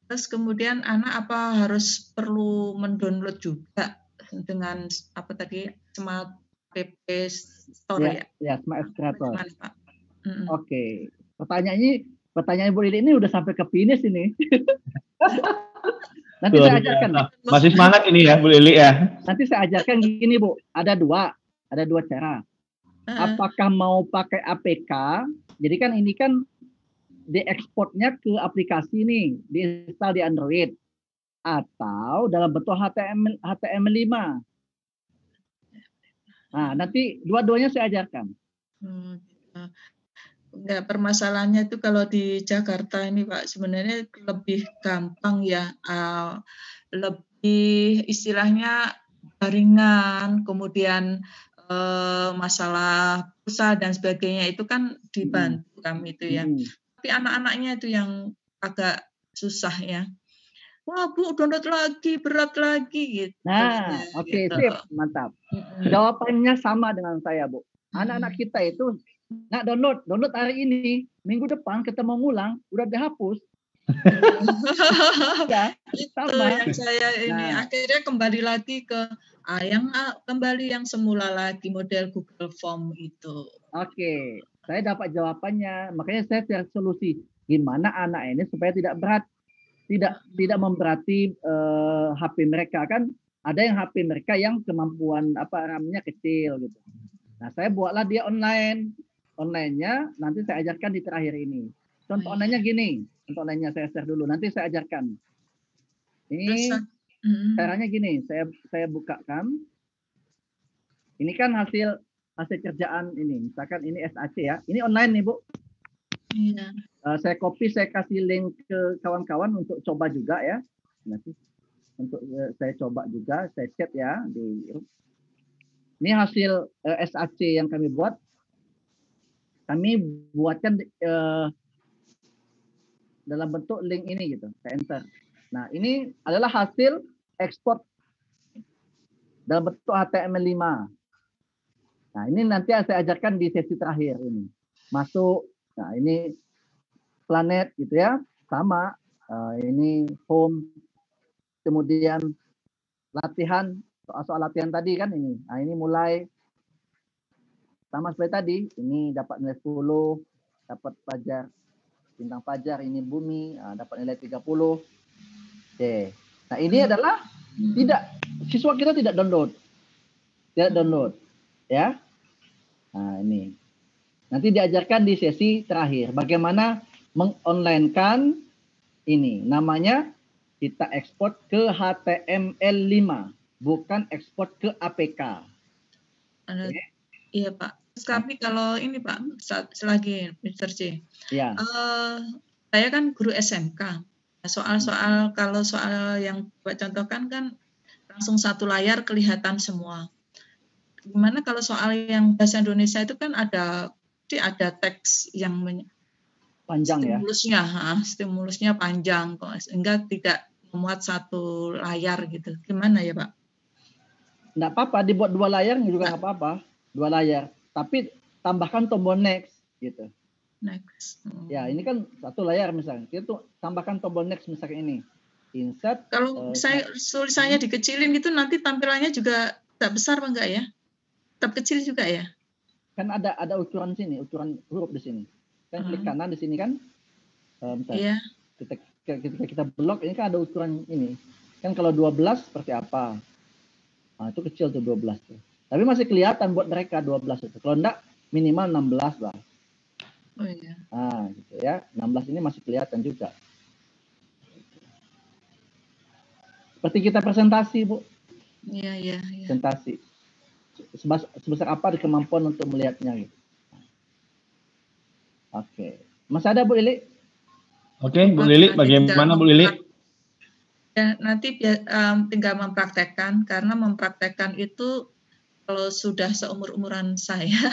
Terus kemudian anak apa harus perlu mendownload juga dengan apa tadi Smart PP Store ya? Ya, Smart Creator. Oke. Pertanyaan Bu Lili ini udah sampai ke finish ini. Nanti saya ajarkan. Masih semangat ini ya Bu Lili ya. Nanti saya ajarkan gini Bu. Ada dua cara. Apakah mau pakai APK? Jadi kan ini kan diekspornya ke aplikasi nih, diinstal di Android atau dalam bentuk HTML5. Nah, nanti dua-duanya saya ajarkan. Enggak, permasalahannya itu kalau di Jakarta ini Pak sebenarnya lebih gampang ya, lebih istilahnya jaringan, kemudian masalah pulsa dan sebagainya itu kan dibantu kami itu ya. Tapi anak-anaknya itu yang agak susah ya. Wah Bu, download lagi, berat lagi gitu. Nah, oke, sip, mantap. Jawabannya sama dengan saya Bu. Anak-anak kita itu nggak download hari ini, minggu depan kita mau ngulang, udah dihapus. Ya, sama. Yang saya ini akhirnya kembali lagi ke kembali yang semula lagi model Google Form itu. Oke, saya dapat jawabannya, makanya saya cari solusi gimana anak ini supaya tidak berat, tidak memberati HP mereka kan. Ada yang HP mereka yang kemampuan RAM-nya kecil gitu. Nah, saya buatlah dia online. Online-nya nanti saya ajarkan di terakhir ini. Contoh online-nya gini. Contoh online-nya saya share dulu. Nanti saya ajarkan. Ini caranya gini. Saya bukakan. Ini kan hasil kerjaan ini. Misalkan ini SAC ya. Ini online nih, Bu. Iya. Saya copy, saya kasih link ke kawan-kawan untuk coba juga ya. Nanti untuk saya coba juga, saya chat ya di grup. Ini hasil SAC yang kami buat. Kami buatkan dalam bentuk link ini gitu. Saya enter. Nah, ini adalah hasil ekspor dalam bentuk HTML5. Nah, ini nanti saya ajarkan di sesi terakhir ini. Masuk. Nah, ini planet gitu ya. Sama. Ini home. Kemudian latihan. Soal latihan tadi kan ini. Nah, ini mulai sama seperti tadi. Ini dapat nilai 10. Dapat pelajar. Bintang pelajar. Ini bumi. Dapat nilai 30. Oke. Nah, ini adalah siswa kita tidak download. Tidak download. Ya. Nah, ini. Nanti diajarkan di sesi terakhir. Bagaimana mengonlinekan ini. Namanya kita ekspor ke HTML5. Bukan ekspor ke APK. Okay. Iya, Pak. Tapi kalau ini, Pak, selagi Mr. C. Ya. Saya kan guru SMK. Kalau soal yang Pak contohkan kan langsung satu layar kelihatan semua. Gimana kalau soal yang bahasa Indonesia itu kan ada teks yang panjang stimulusnya panjang kok, sehingga tidak memuat satu layar gitu. Gimana ya, Pak? Enggak apa-apa, dibuat 2 layar juga enggak apa-apa. 2 layar, tapi tambahkan tombol next gitu. Next. Ya, ini kan 1 layar misalnya. Kita tuh tambahkan tombol next misalnya ini. Insert. Kalau saya tulisannya dikecilin gitu nanti tampilannya juga tak besar apa enggak ya? Tetap kecil juga ya? Kan ada ukuran sini, ukuran huruf di sini. Kan klik kanan di sini kan. Misalnya, ketika kita blok ini kan ada ukuran ini. Kan kalau 12 seperti apa? Nah, itu kecil tuh 12 tuh. Tapi masih kelihatan buat mereka 12 itu. Kalau enggak minimal 16 lah. Oh iya. Nah, gitu ya. 16 ini masih kelihatan juga. Seperti kita presentasi, Bu. Iya. Presentasi. Sebesar apa kemampuan untuk melihatnya gitu. Oke. Masih ada Bu Lili? Oke, Bu Lili, bagaimana Bu Lili? Ya, nanti tinggal mempraktekkan, karena mempraktekkan itu kalau sudah seumur-umuran saya,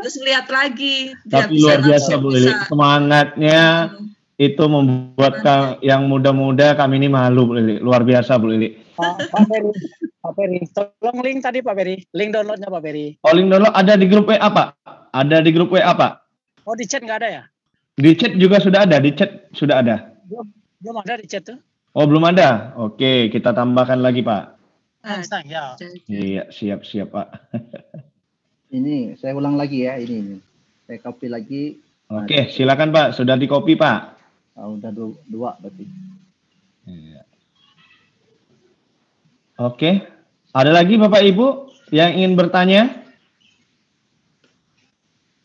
terus lihat lagi. Tapi luar biasa Bu Lili, semangatnya itu membuat yang muda-muda kami ini malu Bu Lili, luar biasa Bu Lili. Pak Ferry, tolong link tadi Pak Ferry, link downloadnya Pak Ferry. Oh, link download ada di grup WA Pak? Ada di grup WA Pak? Oh, di chat nggak ada ya? Di chat juga sudah ada, di chat sudah ada. Belum ada di chat tuh. Oh, belum ada. Oke, kita tambahkan lagi Pak. Ya. Iya, siap Pak. Ini saya ulang lagi ya, ini. Saya copy lagi. Oke, silakan Pak, sudah di copy Pak. Udah 2 berarti. Iya. Oke, ada lagi Bapak Ibu yang ingin bertanya?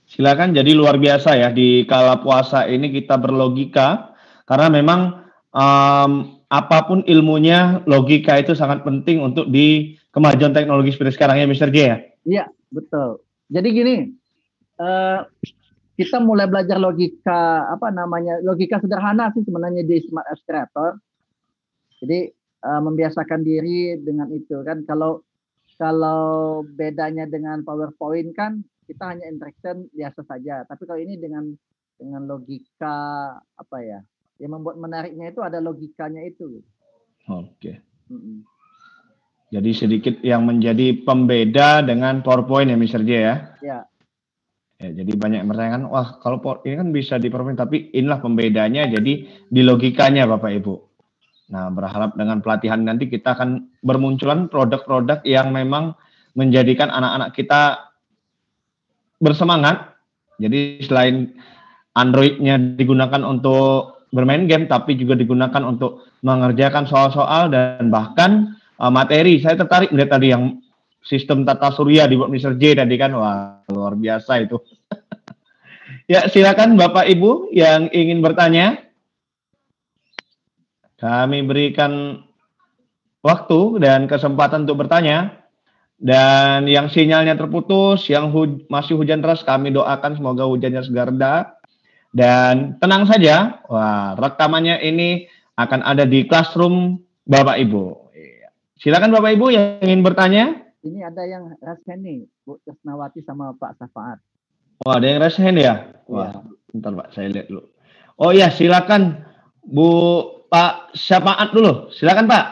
Silakan. Jadi luar biasa ya, di kala puasa ini kita berlogika, karena memang apapun ilmunya, logika itu sangat penting untuk di kemajuan teknologi seperti sekarang ya, Mr. J ya? Iya, betul. Jadi gini, kita mulai belajar logika, logika sederhana sih sebenarnya di Smart Apps Creator. Jadi membiasakan diri dengan itu kan. Kalau bedanya dengan PowerPoint kan kita hanya interaction biasa saja. Tapi kalau ini dengan logika yang membuat menariknya itu ada logikanya itu. Oke. Jadi sedikit yang menjadi pembeda dengan PowerPoint ya, Mr. J ya? Ya. Ya, jadi banyak yang bertanyakan, wah kalau ini kan bisa di PowerPoint, tapi inilah pembedanya, jadi di logikanya Bapak Ibu. Nah, berharap dengan pelatihan nanti kita akan bermunculan produk-produk yang memang menjadikan anak-anak kita bersemangat. Jadi selain Android-nya digunakan untuk bermain game, tapi juga digunakan untuk mengerjakan soal-soal dan bahkan materi. Saya tertarik melihat tadi yang sistem tata surya di Mr. J tadi kan. Wah, luar biasa itu. Ya, silakan Bapak Ibu yang ingin bertanya. Kami berikan waktu dan kesempatan untuk bertanya. Dan yang sinyalnya terputus, yang masih hujan deras, kami doakan semoga hujannya segera reda. Dan tenang saja, wah, rekamannya ini akan ada di classroom Bapak Ibu. Silakan Bapak Ibu yang ingin bertanya. Ini ada yang raise hand nih, Bu Tresnawati sama Pak Safaat. Oh, ada yang raise hand ya? Wah, bentar Pak, saya lihat dulu. Oh iya, silakan Bu Pak Safaat dulu. Silakan Pak.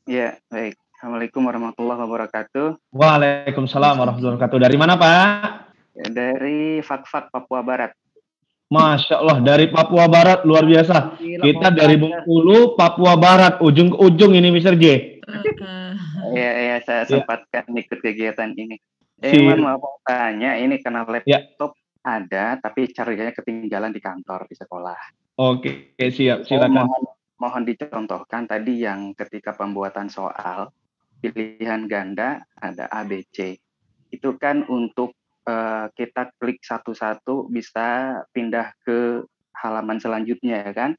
Ya, baik. Assalamualaikum warahmatullahi wabarakatuh. Waalaikumsalam warahmatullahi wabarakatuh. Dari mana Pak? Dari Fakfak, Papua Barat. Masya Allah, dari Papua Barat, luar biasa. Kita dari Bengkulu, Papua Barat, ujung ke ujung ini Mr. J. Ya, saya sempatkan ikut kegiatan ini. Mau tanya, ini karena laptop ada, tapi caranya ketinggalan di kantor, di sekolah. Oke, siap, silakan. Mohon dicontohkan tadi yang ketika pembuatan soal, pilihan ganda ada ABC. Itu kan untuk kita klik satu-satu bisa pindah ke halaman selanjutnya ya kan.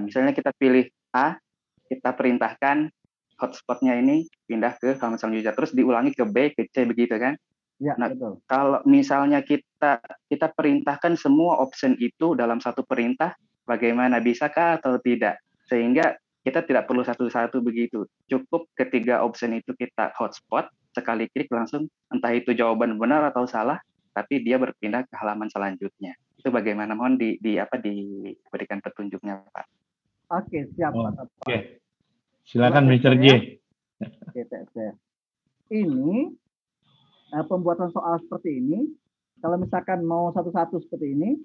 Misalnya kita pilih A, kita perintahkan hotspotnya ini pindah ke halaman selanjutnya, terus diulangi ke B, ke C begitu kan. Ya, nah, betul. Kalau misalnya kita perintahkan semua option itu dalam satu perintah, bagaimana, bisakah atau tidak? Sehingga kita tidak perlu satu-satu begitu. Cukup ketiga option itu kita hotspot, sekali klik langsung entah itu jawaban benar atau salah, tapi dia berpindah ke halaman selanjutnya. Itu bagaimana? Mohon diberikan petunjuknya, Pak. Oke, siap, Pak. Oke. Silakan Mr. J. Oke, ini pembuatan soal seperti ini, kalau misalkan mau satu-satu seperti ini,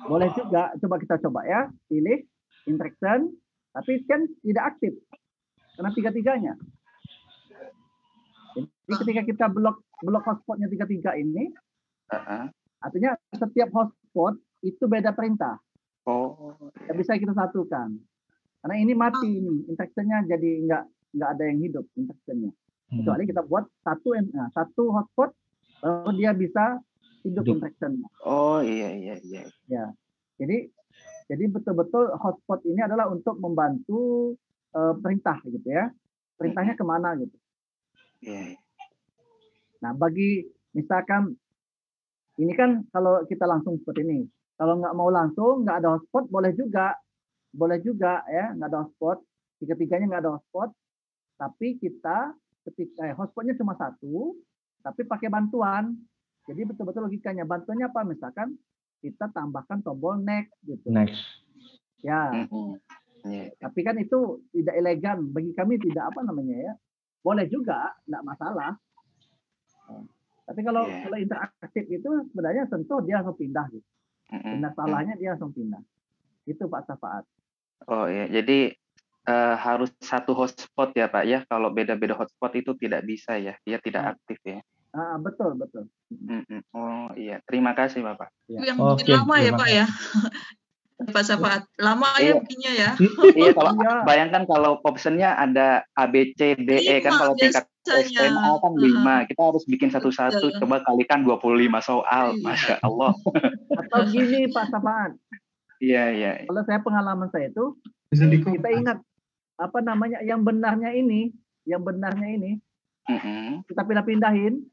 boleh juga, coba kita coba ya, pilih interaction, tapi kan tidak aktif karena tiga-tiganya. Jadi ketika kita blok hotspotnya tiga-tiga ini, artinya setiap hotspot itu beda perintah. Tidak bisa kita satukan. Karena ini mati ini, interaction-nya jadi nggak ada yang hidup interaction-nya. Kecuali kita buat satu hotspot, baru dia bisa hidup interaction-nya. Oh iya. Ya, jadi betul-betul hotspot ini adalah untuk membantu perintah gitu ya. Perintahnya kemana gitu. Nah, bagi misalkan ini kan kalau kita langsung seperti ini. Kalau nggak mau langsung, nggak ada hotspot, boleh juga ya, nggak ada hotspot. Tiga-tiganya nggak ada hotspot, tapi kita ketika hotspotnya cuma satu, tapi pakai bantuan. Jadi betul-betul logikanya. Bantuannya apa? Misalkan kita tambahkan tombol next gitu. Next. Ya. Tapi kan itu tidak elegan. Bagi kami tidak ya. Boleh juga, tidak masalah. Tapi kalau interaktif itu sebenarnya tentu dia langsung pindah gitu. Pindah salahnya dia langsung pindah. Itu Pak Safaat. Oh iya, jadi harus satu hotspot ya Pak ya. Kalau beda-beda hotspot itu tidak bisa ya, dia tidak aktif ya. Betul. Oh iya, terima kasih Bapak. Yang bikin lama ya Pak ya. Pak Safaat, lama ya bikinnya ya. Iya, kalau bayangkan kalau optionnya ada A, B, C, D, E kan kalau tingkat SMA kan 5. Kita harus bikin satu-satu, coba kalikan 25 soal. Masya Allah. Atau gini Pak Safaat. Iya. Kalau saya pengalaman saya itu, kita ingat yang benarnya ini, kita pindah-pindahin.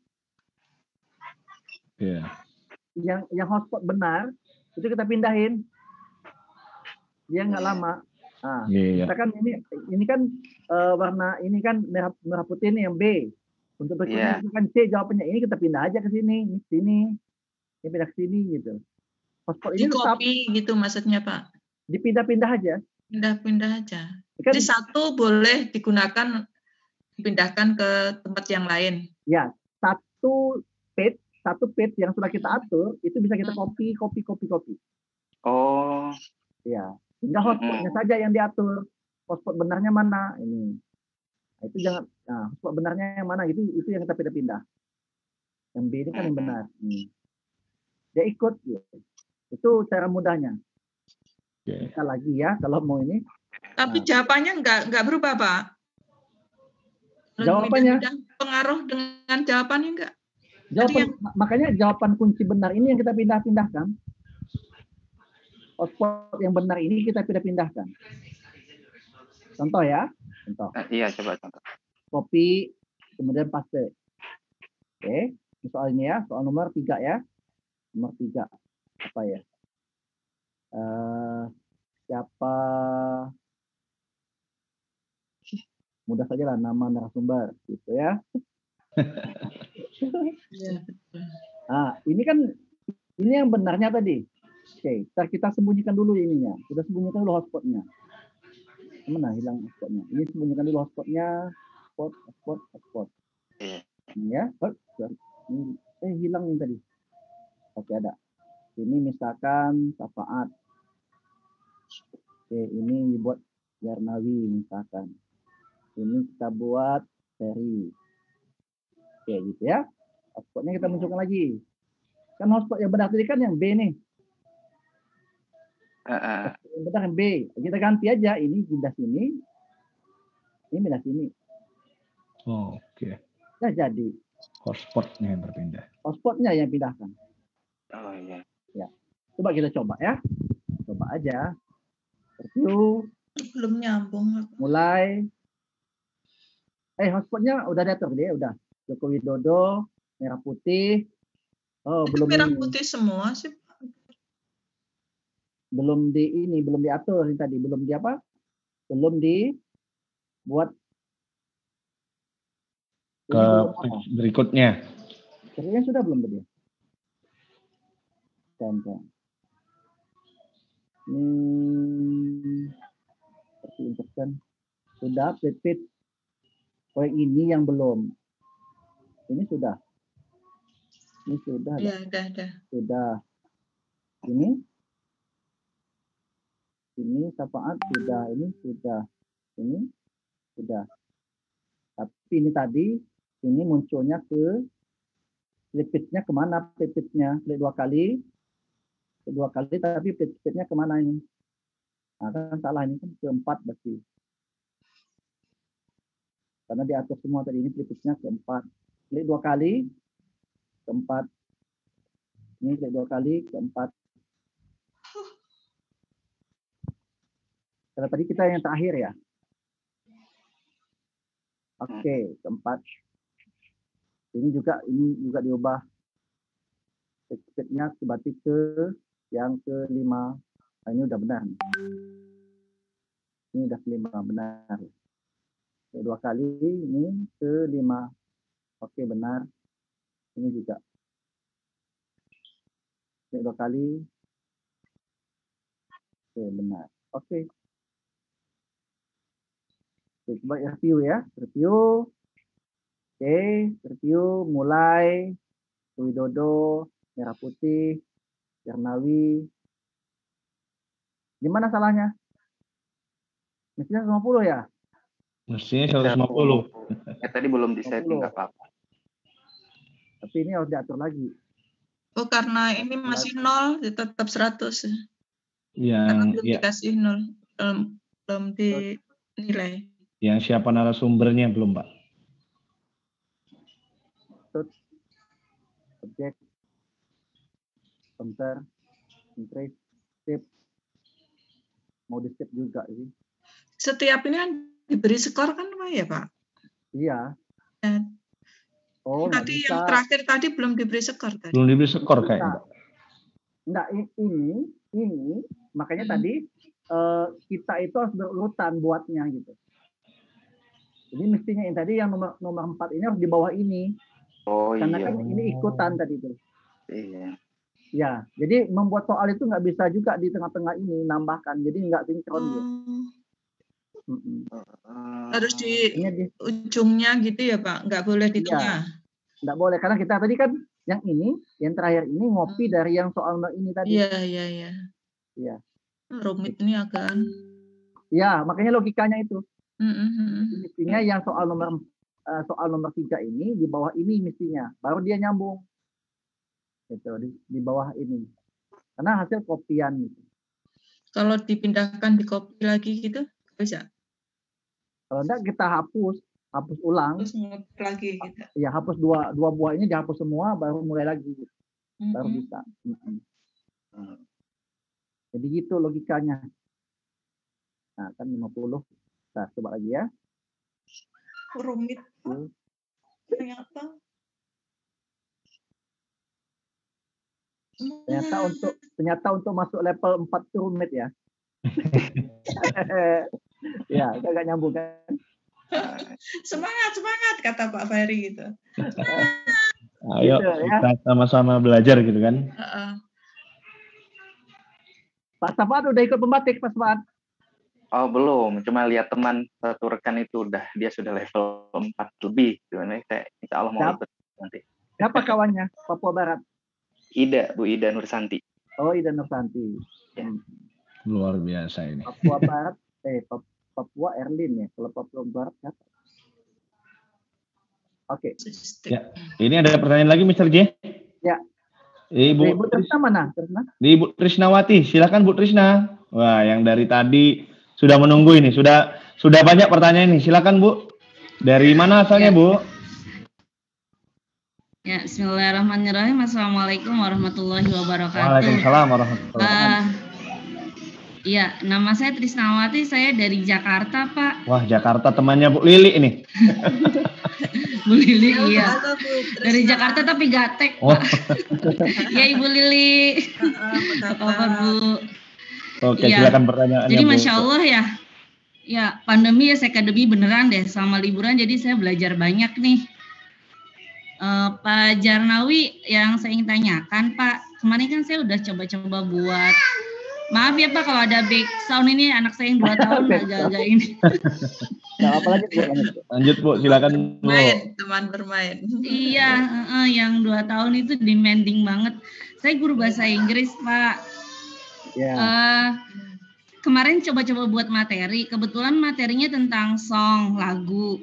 Yang hotspot benar itu kita pindahin. Dia nggak lama. Nah, misalkan ini kan warna ini kan merah putih ini yang B. Untuk berikutnya kan C jawabannya, ini kita pindah aja ke sini, ini pindah ke sini gitu. Hotspot ini tetap gitu maksudnya Pak. Dipindah-pindah aja. Pindah-pindah aja. Jadi satu boleh digunakan dipindahkan ke tempat yang lain. Ya, satu page yang sudah kita atur itu bisa kita copy. Oh. Ya, tinggal hotspotnya saja yang diatur. Hotspot benarnya mana ini? Nah, itu jangan. Nah, hotspot benarnya yang mana itu yang kita pindah-pindah. Yang B ini kan yang benar. Dia ikut. Ya. Itu cara mudahnya. Kita lagi ya kalau mau ini. Tapi jawabannya nggak berubah Pak. Jawabannya pengaruh dengan jawabannya enggak? Makanya jawaban kunci benar ini yang kita pindah-pindahkan. Hotspot yang benar ini kita pindah-pindahkan. Contoh ya. Contoh. Iya, coba contoh. Copy, kemudian paste. Oke. Soal ini ya. Soal nomor 3 ya. Nomor 3. Apa ya? Siapa? Mudah saja lah nama narasumber. Gitu ya. Nah, ini kan ini yang benarnya tadi. Oke, kita sembunyikan dulu ininya. Kita sembunyikan dulu hotspotnya. Mana hilang hotspotnya? Ini sembunyikan dulu hotspotnya. Hotspot. Ini ya. Hilang ini tadi. Oke, ada. Ini misalkan Syafaat. Oke, ini dibuat Yarnawi misalkan. Ini kita buat Ferry. Oke, gitu ya. Hotspotnya kita munculkan lagi. Kan hotspot yang benar tadi kan yang B nih. Yang benar yang B. Kita ganti aja. Ini pindah sini. Ini pindah sini. Oh, oke. Nah, jadi. Hotspotnya yang berpindah. Hotspotnya yang pindahkan. Oh iya. Ya. Coba kita coba ya. Coba aja. Review. Belum nyambung. Mulai. Hotspotnya udah diatur dia, udah. Joko Widodo, merah putih. Oh, itu belum merah ini. Putih semua sih. Belum diatur ini tadi, belum di apa? Belum dibuat ke berikutnya. Berikutnya sudah belum tadi? Contoh. Seperti instruction. Sudah, repeat. Oh, ini yang belum. Ini sudah. Ini sudah. Ya, udah. Sudah. Ini Syafaat sudah. Ini sudah. Ini sudah. Tapi ini tadi, ini munculnya ke repeatnya kemana? Repeatnya klik 2 kali. Klik 2 kali, tapi repeatnya kemana ini? Nah, kan salah ini kan keempat berarti. Karena diatur semua tadi ini repeatnya keempat. Klik 2 kali, keempat. Ini klik 2 kali, keempat. Karena tadi kita yang terakhir ya. Oke, keempat. Ini juga diubah. Repeatnya berarti ke yang kelima. Nah, ini udah benar. Ini udah kelima, benar. Klik 2 kali, ini kelima. Oke, benar. Ini juga. Klik 2 kali. Oke, benar. Oke. Coba review ya. Review. Oke, review. Mulai. Widodo, merah putih, Yarnawi. Gimana salahnya? Mestinya 150 ya? Mestinya 150. Tadi belum di-setting, nggak apa-apa. Tapi ini harus diatur lagi. Oh, karena ini masih 0, tetap 100. Yang karena belum dikasih 0, belum dinilai. Yang siapa narasumbernya belum, Pak? Objek, counter, interest, tip, mau di tip juga ini. Setiap ini kan diberi skor kan, Pak ya, Pak? Iya. Oh, tadi yang terakhir tadi belum diberi skor tadi. Belum diberi skor kayaknya. Enggak, ini makanya tadi kita itu harus berurutan buatnya gitu. Jadi mestinya yang tadi yang nomor 4 ini harus di bawah ini. Oh, karena iya. kan ini ikutan tadi itu. Iya. Ya, jadi membuat soal itu nggak bisa juga di tengah-tengah ini nambahkan. Jadi nggak sinkron gitu. Harus di ujungnya gitu ya, Pak? Nggak boleh di tengah. Nggak boleh, karena kita tadi kan yang ini, yang terakhir ini ngopi dari yang soal ini tadi. Iya. Rumit ini agak. Ya, makanya logikanya itu. Mestinya yang soal nomor 3 ini di bawah ini mestinya, baru dia nyambung. Gitu, di bawah ini. Karena hasil kopian gitu. Kalau dipindahkan di copy lagi gitu bisa? Kalau enggak kita hapus. hapus ulang. Terus ngetik lagi gitu. Ya, hapus dua buah ini, dihapus semua, baru mulai lagi. Baru bisa. Jadi gitu logikanya. Nah, kan 50. Nah, coba lagi ya. Rumit. Ternyata. Ternyata untuk masuk level 4 itu rumit ya. Ya, agak nyambung kan. Semangat kata Pak Ferry gitu. Ayo gitu, kita sama-sama belajar gitu kan. Pak Safat udah ikut pembatik, Pak Safat? Oh belum, cuma lihat teman satu rekan itu dia sudah level 4 lebih. Gimana? Insya Allah mau ikut nanti. Siapa kawannya? Papua Barat? Bu Ida Nursanti. Oh, Ida Nursanti. Ya. Luar biasa ini. Papua Barat, Papua Erlin ya. Kalau Papua Barat siapa? Oke. Ya. Ini ada pertanyaan lagi, Mr. J? Ya. Ibu Trisna mana? Trisna? Ibu Trisnawati, silakan Bu Trisna. Wah, yang dari tadi sudah menunggu ini, sudah banyak pertanyaan ini. Silakan Bu. Dari mana asalnya Bu? Ya, bismillahirrahmanirrahim. Assalamualaikum warahmatullahi wabarakatuh. Waalaikumsalam warahmatullahi wabarakatuh. Iya, nama saya Trisnawati, saya dari Jakarta, Pak. Wah, Jakarta temannya Bu Lili ini. Bu Lili, iya. Dari Jakarta tapi gatek, Pak. Ya, Ibu Lili. Apa kabar, Bu? Oke, silakan pertanyaannya. Jadi Masya Allah ya pandemi ya sekademi beneran deh sama liburan, jadi saya belajar banyak nih. Pak Jarnawi, yang saya ingin tanyakan Pak, kemarin kan saya udah coba-coba buat, maaf ya Pak kalau ada back sound ini, anak saya yang 2 tahun agak-agak ini. Nah, apa lagi Bu? Lanjut Bu, silakan Bu. Teman bermain. Iya, yang 2 tahun itu demanding banget. Saya guru bahasa Inggris Pak. Kemarin coba-coba buat materi, kebetulan materinya tentang song, lagu.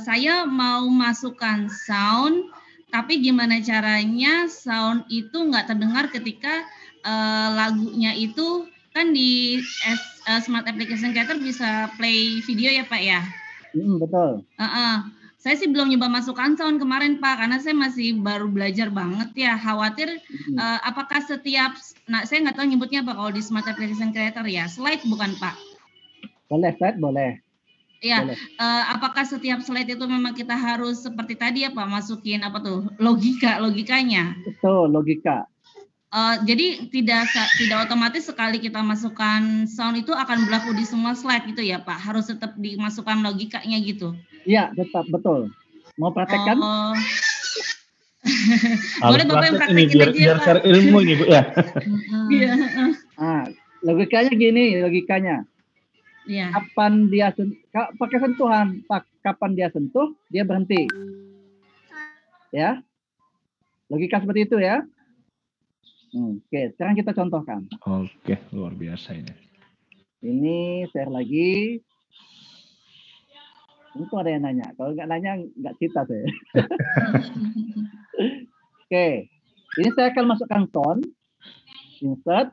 Saya mau masukkan sound, tapi gimana caranya sound itu nggak terdengar ketika lagunya itu kan di Smart Application Creator bisa play video ya Pak ya? Betul. Saya sih belum nyoba masukkan sound kemarin Pak, karena saya masih baru belajar banget ya. Khawatir apakah setiap, saya nggak tahu nyebutnya apa kalau di Smart Application Creator ya, slide bukan Pak? Boleh, slide boleh. Ya, apakah setiap slide itu memang kita harus seperti tadi ya Pak, masukin apa tuh logikanya? Betul, logika. Jadi tidak otomatis sekali kita masukkan sound itu akan berlaku di semua slide gitu ya Pak, harus tetap dimasukkan logikanya gitu. Iya, tetap betul. Mau praktekkan? Boleh Bapak yang praktekin aja biar share ilmu ini Bu ya. Iya. Logikanya gini, Iya. Kapan dia pakai sentuhan, kapan dia sentuh, dia berhenti. Ya. Logika seperti itu ya. Oke, sekarang kita contohkan. Oke, luar biasa ini. Ini share lagi. Itu ada yang nanya. Kalau nggak nanya, nggak cerita saya. Oke. Ini saya akan masukkan sound. Insert.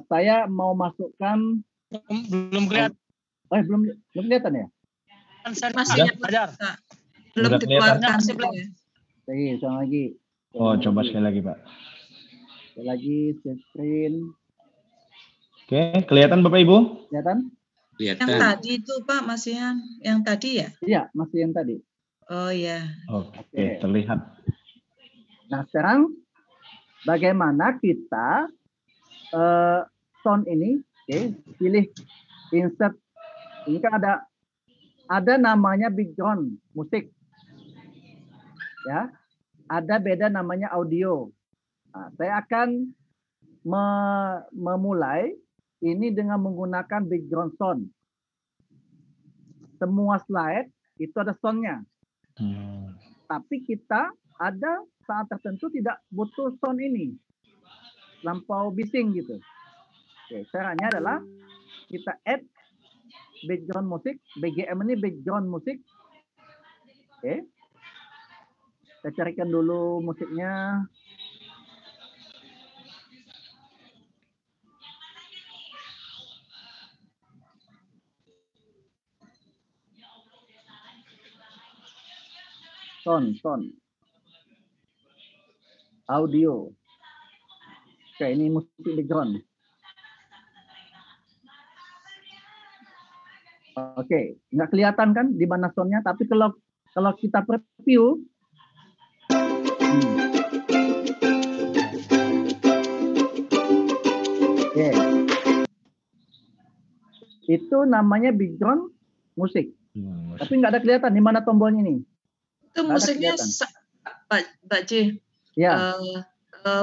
Saya mau masukkan. Belum kelihatan. Belum kelihatan ya? Masih belum dikeluarkan. Oke, sama lagi. Coba sekali lagi Pak. Sekali lagi, share screen. Oke, kelihatan Bapak Ibu? Kelihatan? Yang tadi itu Pak, masih yang tadi ya? Iya, masih yang tadi. Oh ya. Oke, terlihat. Nah, sekarang bagaimana kita sound ini, pilih insert. Ini kan ada namanya background musik. Ya. Ada beda namanya audio. Nah, saya akan memulai ini dengan menggunakan background sound. Semua slide itu ada soundnya. Tapi kita ada saat tertentu tidak butuh sound ini. Lampau bising gitu. Oke, caranya adalah kita add background musik. BGM ini background musik. Oke. Kita carikan dulu musiknya. Sound. Audio. Oke, ini musik background. Oke, nggak kelihatan kan di mana soundnya, tapi kalau kita preview, oke, itu namanya background musik. Tapi nggak ada kelihatan di mana tombolnya ini. Itu musiknya, Pak C. Ya.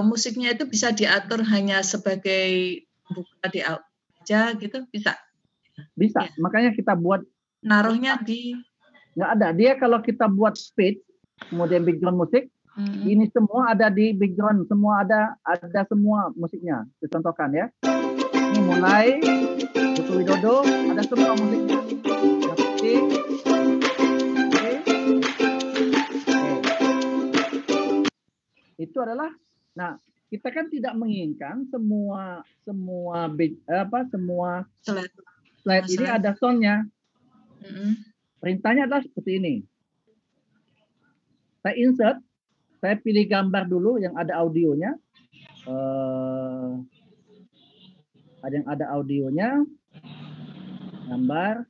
Musiknya itu bisa diatur hanya sebagai buka di aja gitu, bisa? Bisa, ya. Makanya kita buat. Naruhnya di? Nggak ada. Dia kalau kita buat speed, kemudian background musik, ini semua ada di background, semua ada semua musiknya. Dicontohkan ya. Ini mulai Joko Widodo, ada semua musiknya. Itu adalah, nah kita kan tidak menginginkan semua slide ini ada soundnya. Perintahnya adalah seperti ini. Saya insert, saya pilih gambar dulu yang ada audionya. Ada yang ada audionya, gambar,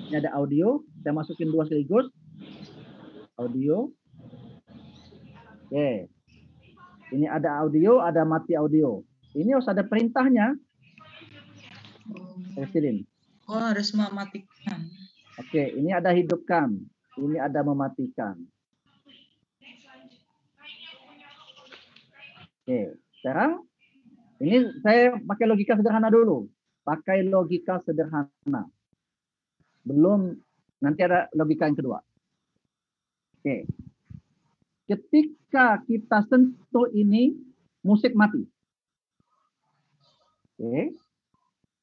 ini ada audio, saya masukin 2 sekaligus, audio. Oke. Ini ada audio, ada mati audio. Ini harus ada perintahnya. Presiden. Oh, harus mematikan. Oke, ini ada hidupkan. Ini ada mematikan. Oke, sekarang ini saya pakai logika sederhana dulu. Pakai logika sederhana. Belum, nanti ada logika yang kedua. Oke. Ketika kita sentuh ini, musik mati. Oke.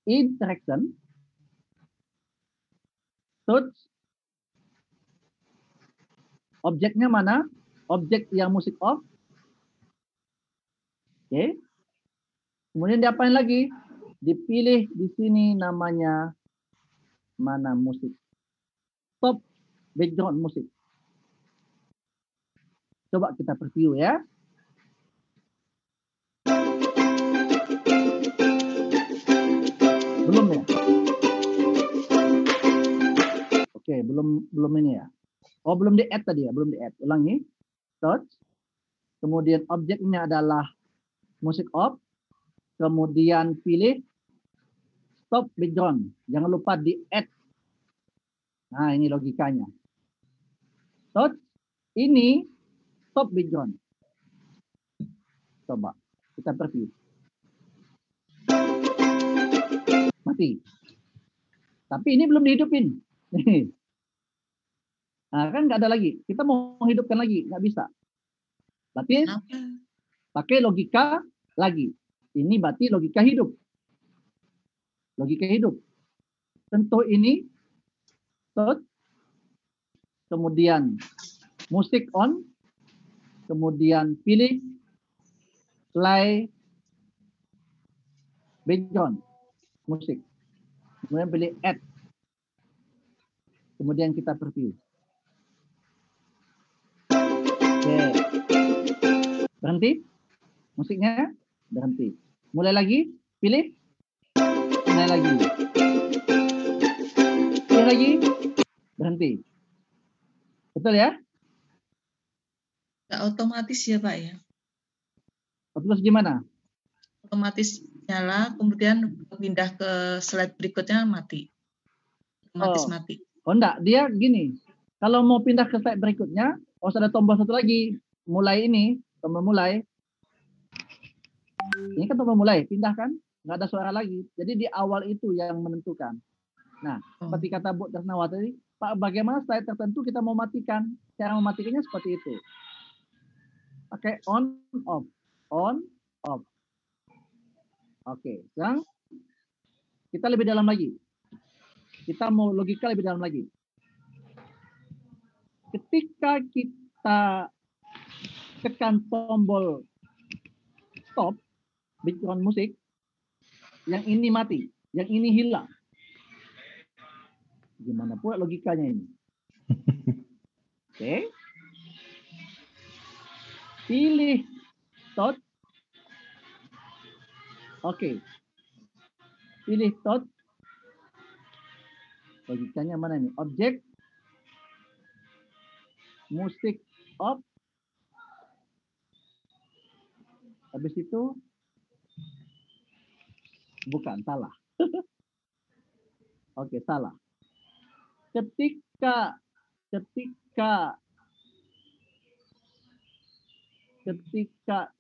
Interaction. Touch. Objeknya mana? Objek yang musik off. Oke. Kemudian diapain lagi? Dipilih di sini namanya mana musik. Stop background musik. Coba kita preview ya. Belum ya? Oke, belum ini ya. Oh, belum di-add tadi ya, belum di-add. Ulangi. Touch. Kemudian objeknya adalah musik off. Kemudian pilih stop background. Jangan lupa di-add. Nah, ini logikanya. Touch. Ini stop background. Coba kita preview. Mati. Tapi ini belum dihidupin. Nah, kan nggak ada lagi. Kita mau menghidupkan lagi, nggak bisa. Berarti pakai logika lagi. Ini berarti logika hidup. Logika hidup. Tentu ini, touch, kemudian musik on, kemudian pilih play background musik, kemudian pilih add, kemudian kita preview. Oke. Berhenti musiknya, berhenti. Mulai lagi, pilih, mulai lagi, pilih lagi, berhenti. Betul ya? Nggak otomatis ya Pak ya? Otomatis gimana? Otomatis nyala, kemudian pindah ke slide berikutnya mati. Otomatis mati. Oh enggak, dia gini. Kalau mau pindah ke slide berikutnya, harus ada tombol satu lagi. Mulai ini, tombol mulai. Ini kan tombol mulai, pindah kan? Nggak ada suara lagi. Jadi di awal itu yang menentukan. Nah, seperti kata Bu Tresnawa tadi, Pak, bagaimana slide tertentu kita mau matikan? Cara mematikannya seperti itu. Pakai on, off. On, off. Oke, sekarang kita lebih dalam lagi. Kita mau logika lebih dalam lagi. Ketika kita tekan tombol stop, background musik, yang ini mati, yang ini hilang. Gimana pula logikanya ini? Oke. Pilih tot. Oke. Pilih tot. Logikanya mana nih? Objek. Musik off. Habis itu bukan, salah. Oke, salah. Ketika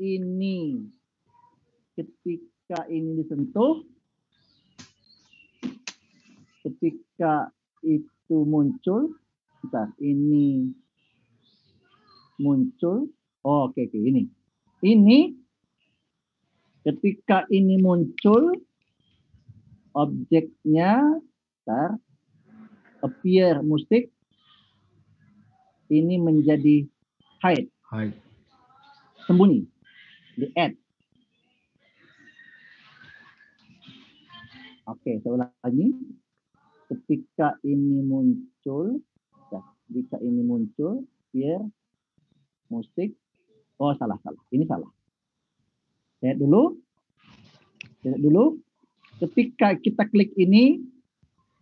ini disentuh, ketika itu muncul, bentar, ini muncul. Oh, oke, ini. Ini ketika ini muncul, objeknya, bentar, appear musik, ini menjadi hide. Sembunyi. Di add. Oke, saya ulang lagi. Ketika ini muncul, appear musik. Oh, salah. Ini salah. Lihat dulu. Ketika kita klik ini,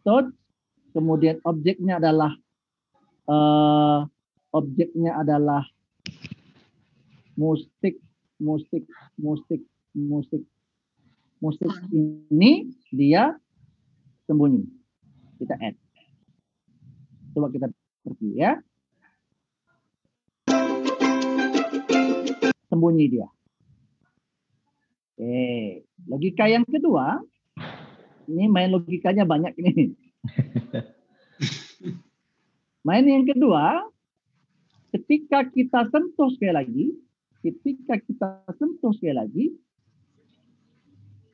touch, kemudian objeknya adalah musik ini dia sembunyi. Kita add. Coba kita pergi ya. Sembunyi dia. Oke, logika yang kedua, ini main logikanya banyak ini. Main yang kedua, ketika kita sentuh sekali lagi,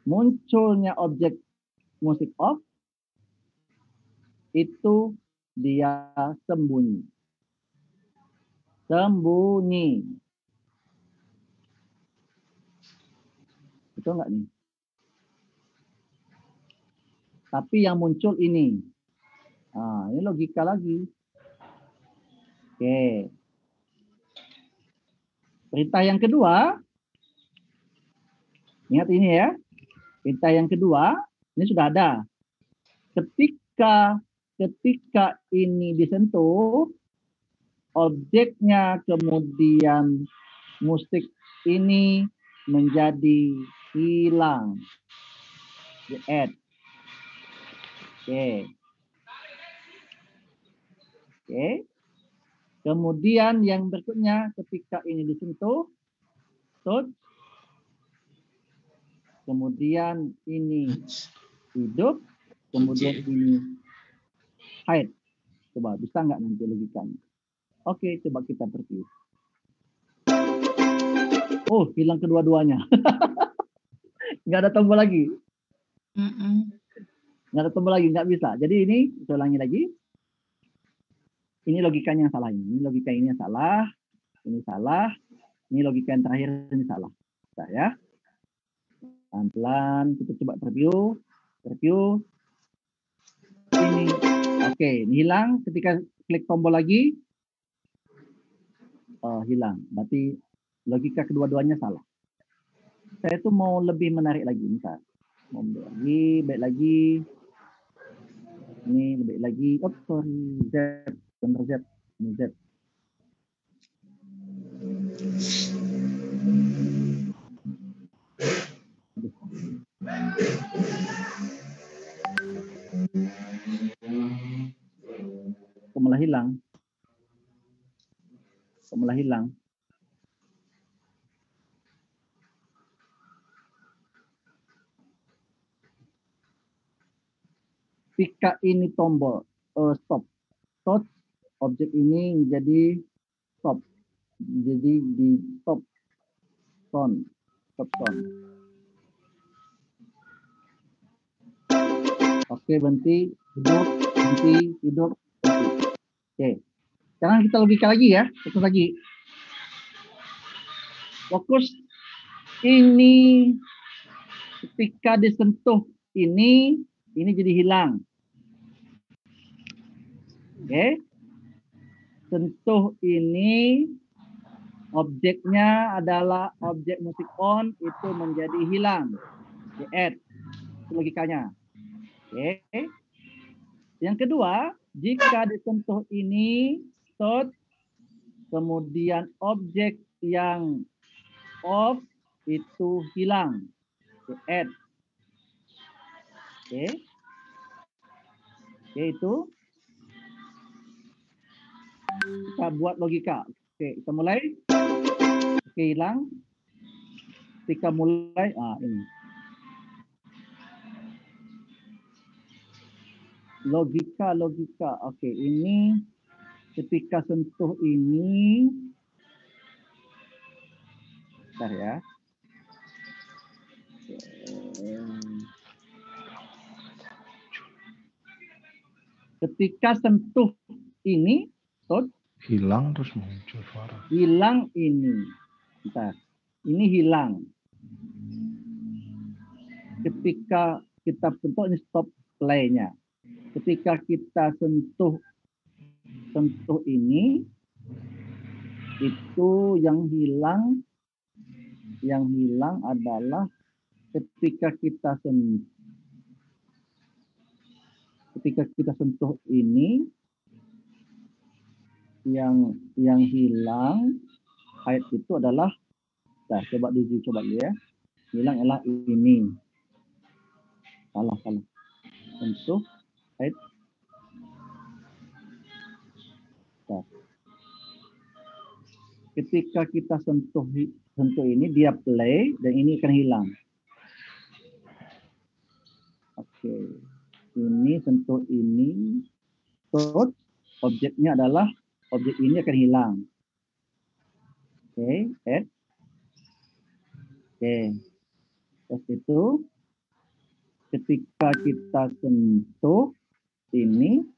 munculnya objek musik off, itu dia sembunyi. Betul nggak nih? Tapi yang muncul ini. Nah, ini logika lagi. Oke. Perintah yang kedua. Ingat ini ya. Perintah yang kedua, ini sudah ada. Ketika ini disentuh, objeknya kemudian musik ini menjadi hilang. Di add. Oke. Kemudian yang berikutnya, ketika ini disentuh, touch, kemudian ini hidup, kemudian ini hide. Coba bisa nggak nanti logikanya? Oke, coba kita review. Oh, hilang kedua-duanya. Nggak ada tombol lagi. Nggak ada tombol lagi, nggak bisa. Jadi ini, saya ulangi lagi. Ini logikanya yang salah ini. Ini logika ini yang salah. Ini salah. Ini logika yang terakhir ini salah. Nah, ya. Pelan-pelan kita coba review. Ini. Oke, ini hilang. Ketika klik tombol lagi. Oh, hilang. Berarti logika kedua-duanya salah. Saya tuh mau lebih menarik lagi. Bentar. Mau baik lagi. Ini lebih lagi. Oh, sorry. Benar Z. Ini Z. Kok malah hilang? Ketika ini tombol stop, touch, objek ini menjadi stop, jadi di stop sound. Oke, berhenti, tidur. Oke, sekarang kita logika lagi ya, fokus lagi. Fokus ini ketika disentuh ini jadi hilang. Oke. Sentuh ini objeknya adalah objek musik on, itu menjadi hilang. Oke, add. Itu logikanya. Oke. Yang kedua, jika disentuh ini, start, kemudian objek yang off itu hilang. Oke, add. Oke. Oke, itu kita buat logika. Oke, kita mulai. Oke, hilang. Ketika mulai, ini. Logika. Oke, ini ketika sentuh ini. Bentar ya. Ketika sentuh ini, hilang terus muncul suara. Hilang ini. Bentar. Ini hilang. Ketika kita bentuk ini stop play-nya. Ketika kita sentuh ini, itu yang hilang adalah ketika kita sentuh ini, yang hilang ayat itu adalah, coba dulu ya, hilang adalah ini. Salah. Sentuh ayat. Ketika kita sentuh ini, dia play dan ini akan hilang. Oke, ini sentuh ini, objeknya adalah objek ini akan hilang. Oke, add. Oke, terus itu ketika kita sentuh ini,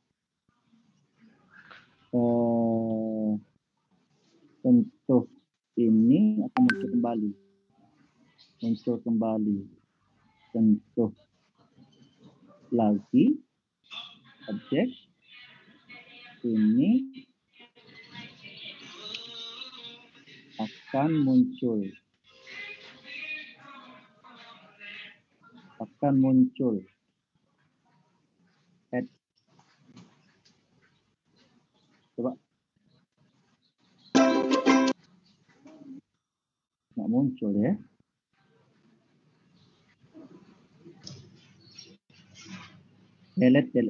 sentuh ini akan muncul kembali, sentuh lagi objek ini akan muncul. Add. Coba. Nggak muncul ya. Delete.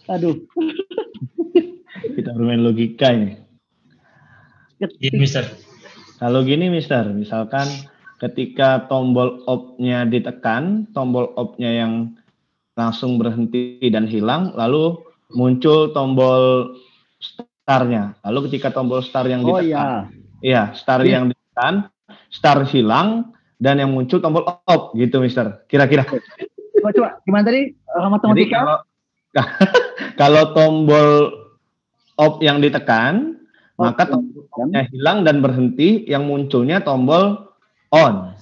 Aduh. Kita bermain logika ini. Iya, Mister. Kalau gini, Mister, misalkan ketika tombol off-nya ditekan, tombol off-nya yang langsung berhenti dan hilang, lalu muncul tombol start-nya. Lalu ketika tombol start yang ditekan, yang ditekan, start hilang, dan yang muncul tombol off, gitu, Mister. Kira-kira. Coba, gimana tadi? Matematika? Kalau tombol off yang ditekan, maka tombol off-nya hilang dan berhenti, yang munculnya tombol on.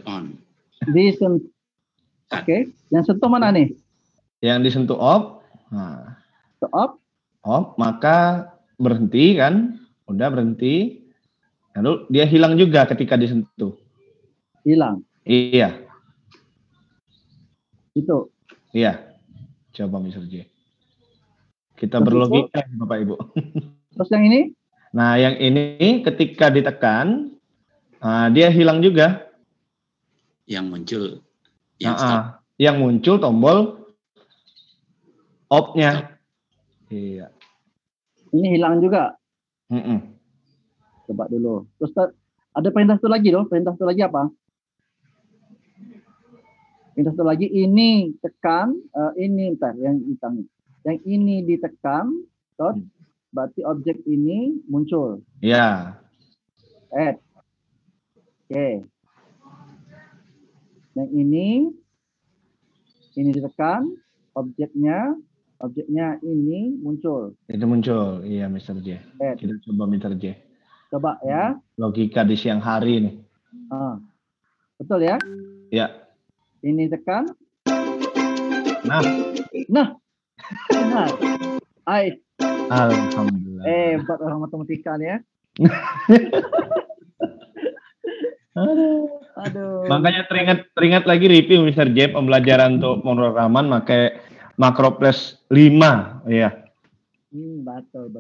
On. Oke, yang sentuh mana nih? Yang disentuh off. Nah. Off, maka berhenti kan? Udah berhenti. Lalu dia hilang juga ketika disentuh. Hilang? Iya. Itu? Iya. Coba Mr. J. Kita berlogika Bapak Ibu. Terus yang ini? Nah, yang ini ketika ditekan, dia hilang juga. Yang muncul. Yang muncul tombol off-nya. Iya. Ini hilang juga? Coba dulu. Terus ada perintah satu lagi loh. Perintah satu lagi apa? Perintah satu lagi ini tekan, ini ntar yang hitam. Yang ini ditekan, berarti objek ini muncul. Iya. Add. Oke. Yang ini ditekan, objeknya ini muncul. Itu muncul, iya Mr. J. Kita coba Mr. J. Coba ya. Logika di siang hari nih. Betul ya? Ya. Ini tekan. Nah. Benar. Alhamdulillah. Hebat orang matematika nih ya. Aduh. Makanya teringat lagi review Mr. J pembelajaran untuk pemrograman pakai makro plus 5 ya. Betul.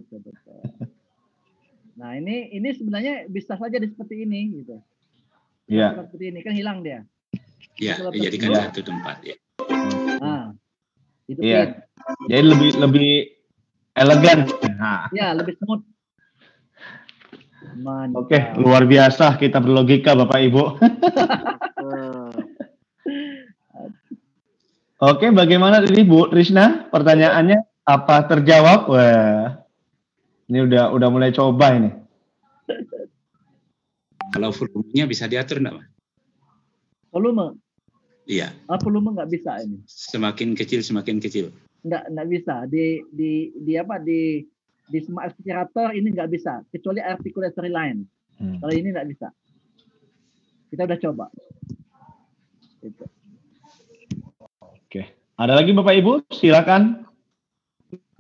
Nah, ini sebenarnya bisa saja seperti ini gitu. Iya. Seperti ini kan hilang dia. Iya, dijadikan satu tempat ya. Nah, itu iya. Jadi lebih elegan. Nah. Ya, lebih smooth. Mantap. Oke, luar biasa kita berlogika Bapak Ibu. Oke, bagaimana tadi Bu Trisna? Pertanyaannya apa terjawab? Wah, ini udah mulai coba ini. Kalau volumenya bisa diatur enggak, Mas? Volume? Iya. Volume nggak bisa ini. Semakin kecil. Nggak bisa. Di Smart Aspirator ini nggak bisa, kecuali articulatory line. Kalau ini nggak bisa. Kita udah coba. Gitu. Oke. Ada lagi Bapak Ibu? Silakan.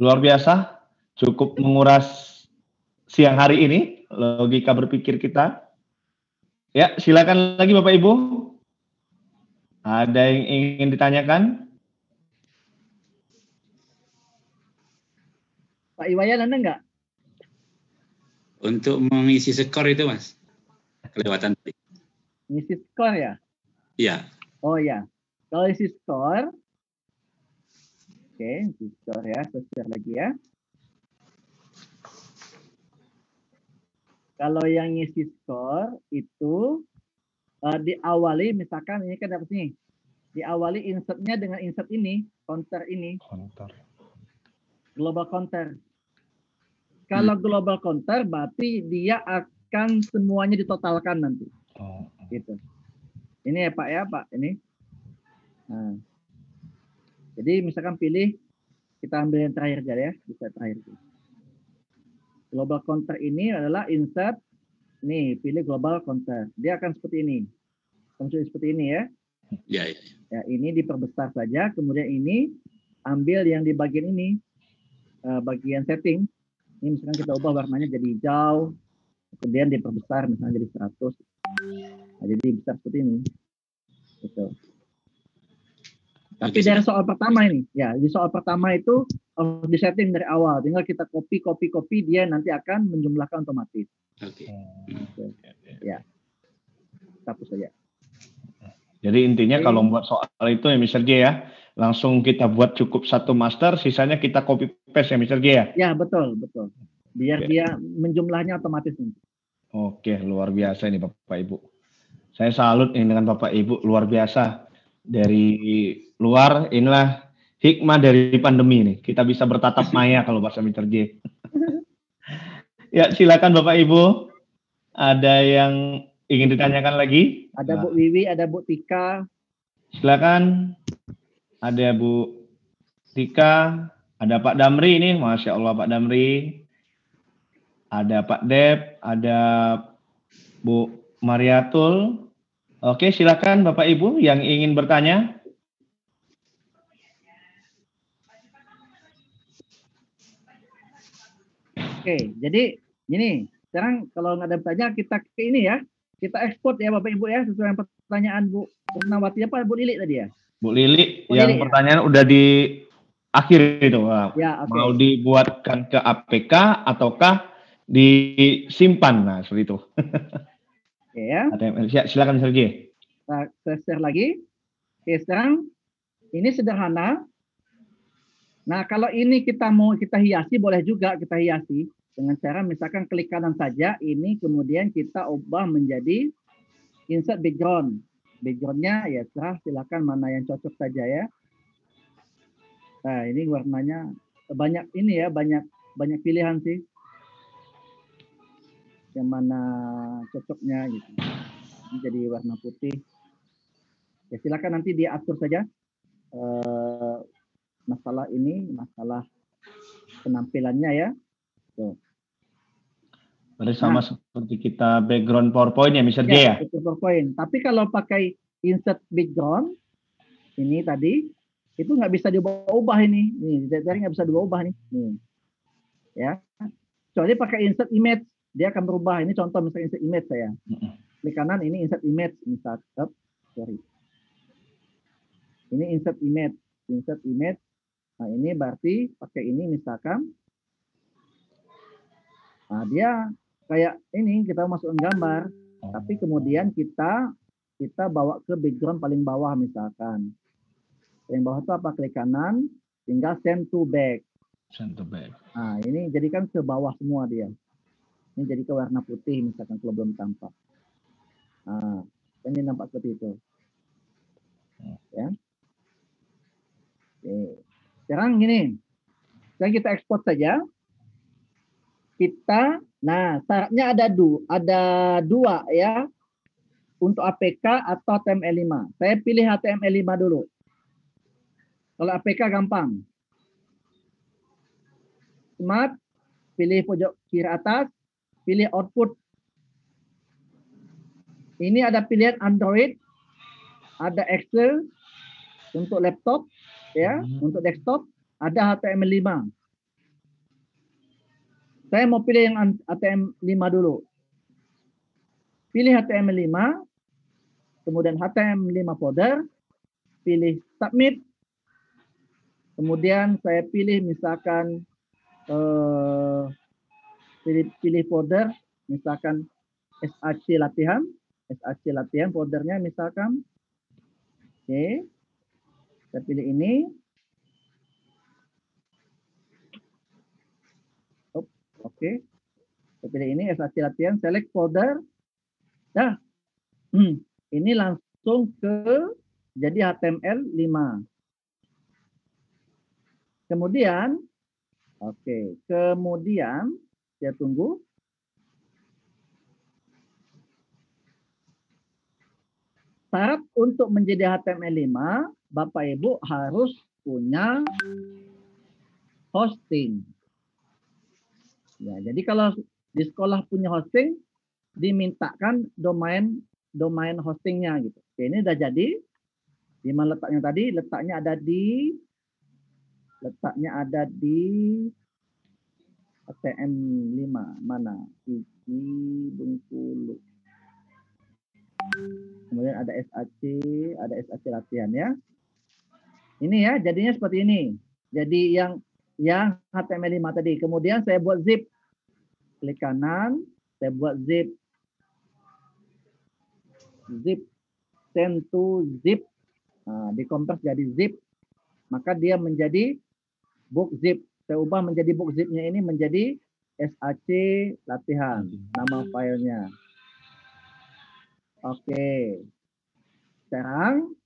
Luar biasa. Cukup menguras siang hari ini logika berpikir kita. Ya, silakan lagi Bapak Ibu. Ada yang ingin ditanyakan? Pak Iwayan, Anda enggak? Untuk mengisi skor itu, Mas. Kelewatan. Ngisi skor ya? Iya. Oh ya. Kalau isi skor, oke, isi skor ya, share lagi ya. Kalau yang ngisi skor itu diawali, misalkan ini kan dapat nih, diawali insertnya dengan insert ini, counter ini. Global counter. Kalau global counter berarti dia akan semuanya ditotalkan nanti. Gitu. Ini ya Pak ini. Nah. Jadi misalkan pilih, kita ambil yang terakhir aja ya, bisa terakhir. Global counter ini adalah insert. Nih, pilih global counter. Dia akan seperti ini. Seperti ini ya. Ya. Ya, ini diperbesar saja, kemudian ini ambil yang di bagian ini. Bagian setting, ini misalkan kita ubah warnanya jadi hijau, kemudian diperbesar misalnya jadi 100, nah, jadi besar seperti ini, gitu. Tapi dari soal pertama ini, ya di soal pertama itu di setting dari awal, tinggal kita copy, dia nanti akan menjumlahkan otomatis. Oke. Ya, hapus saja. Jadi intinya kalau buat soal itu ya Mr. J ya, langsung kita buat cukup satu master, sisanya kita copy paste ya Mr. J ya? Ya, betul. Biar dia menjumlahnya otomatis. Oke, luar biasa ini Bapak Ibu. Saya salut ini dengan Bapak Ibu, luar biasa. Dari luar, inilah hikmah dari pandemi ini. Kita bisa bertatap maya kalau bahasa Mr. J. Ya, silakan Bapak Ibu. Ada yang ingin ditanyakan lagi? Ada Bu Wiwi, ada Bu Tika. Silakan. Ada Bu Tika, ada Pak Damri ini, Masya Allah Pak Damri. Ada Pak Dep, ada Bu Mariatul. Oke, silakan Bapak Ibu yang ingin bertanya. Oke, jadi gini, sekarang kalau nggak ada bertanya, kita ke ini ya. Kita ekspor ya Bapak Ibu ya, sesuai pertanyaan Bu Purnawati apa Bu Lili tadi ya? Bu Lili, yang pertanyaan udah di akhir itu. Ya, mau dibuatkan ke APK ataukah disimpan? Nah, seperti itu. Oke ya. Silakan Sergi. Nah, saya share lagi. Oke, sekarang ini sederhana. Nah, kalau ini kita mau kita hiasi, boleh juga kita hiasi dengan cara misalkan klik kanan saja, ini kemudian kita ubah menjadi insert background. Backgroundnya ya serah, silakan mana yang cocok saja ya. Nah ini warnanya banyak ini ya, banyak pilihan sih. Yang mana cocoknya gitu. Ini jadi warna putih. Ya silakan nanti diatur saja masalah penampilannya ya. Tuh. Berarti sama seperti kita background PowerPoint ya, Mr. J ya? PowerPoint. Tapi kalau pakai insert background, ini tadi, itu nggak bisa diubah-ubah ini. Nih, dari nggak bisa diubah-ubah nih. Ya. Kecuali pakai insert image, dia akan berubah. Ini contoh misalnya insert image saya. Klik kanan ini insert image misalkan. Sorry. Ini insert image. Insert image. Nah, ini berarti pakai ini misalkan. Nah, dia kayak ini kita masukkan gambar, tapi kemudian kita bawa ke background paling bawah misalkan. Yang bawah itu apa? Klik kanan, tinggal send to back. Send to back. Nah, ini jadikan ke bawah semua dia. Ini jadi ke warna putih misalkan kalau belum tampak. Nah, ini nampak seperti itu. Ya. Oke. Sekarang gini. Sekarang kita ekspor saja. Nah, syaratnya ada dua ya. Untuk APK atau HTML5. Saya pilih HTML5 dulu. Kalau APK gampang. Smart, pilih pojok kiri atas, pilih output. Ini ada pilihan Android, ada Excel untuk laptop, ya, untuk desktop, ada HTML5. Saya mau pilih yang HTML5 dulu. Pilih HTML5, kemudian HTML5 folder, pilih submit, kemudian saya pilih misalkan pilih folder, misalkan SAC latihan foldernya misalkan. Oke, saya pilih ini. Oke, saya pilih ini SAC latihan, select folder. Nah, ini langsung ke jadi HTML5. Kemudian, kemudian saya tunggu. Syarat untuk menjadi HTML5, Bapak Ibu harus punya hosting. Ya, jadi kalau di sekolah punya hosting, dimintakan domain hostingnya gitu. Oke, ini udah jadi. Di mana letaknya tadi? Letaknya ada di HTML5 mana? Iki Bengkulu. Kemudian ada SAC latihan ya. Ini ya, jadinya seperti ini. Jadi yang HTML5 tadi. Kemudian saya buat zip. Klik kanan, saya buat zip. Send to zip. Nah, dikompres jadi zip. Maka dia menjadi book zip. Saya ubah menjadi book zipnya ini menjadi SAC latihan. Nama filenya. Oke. Sekarang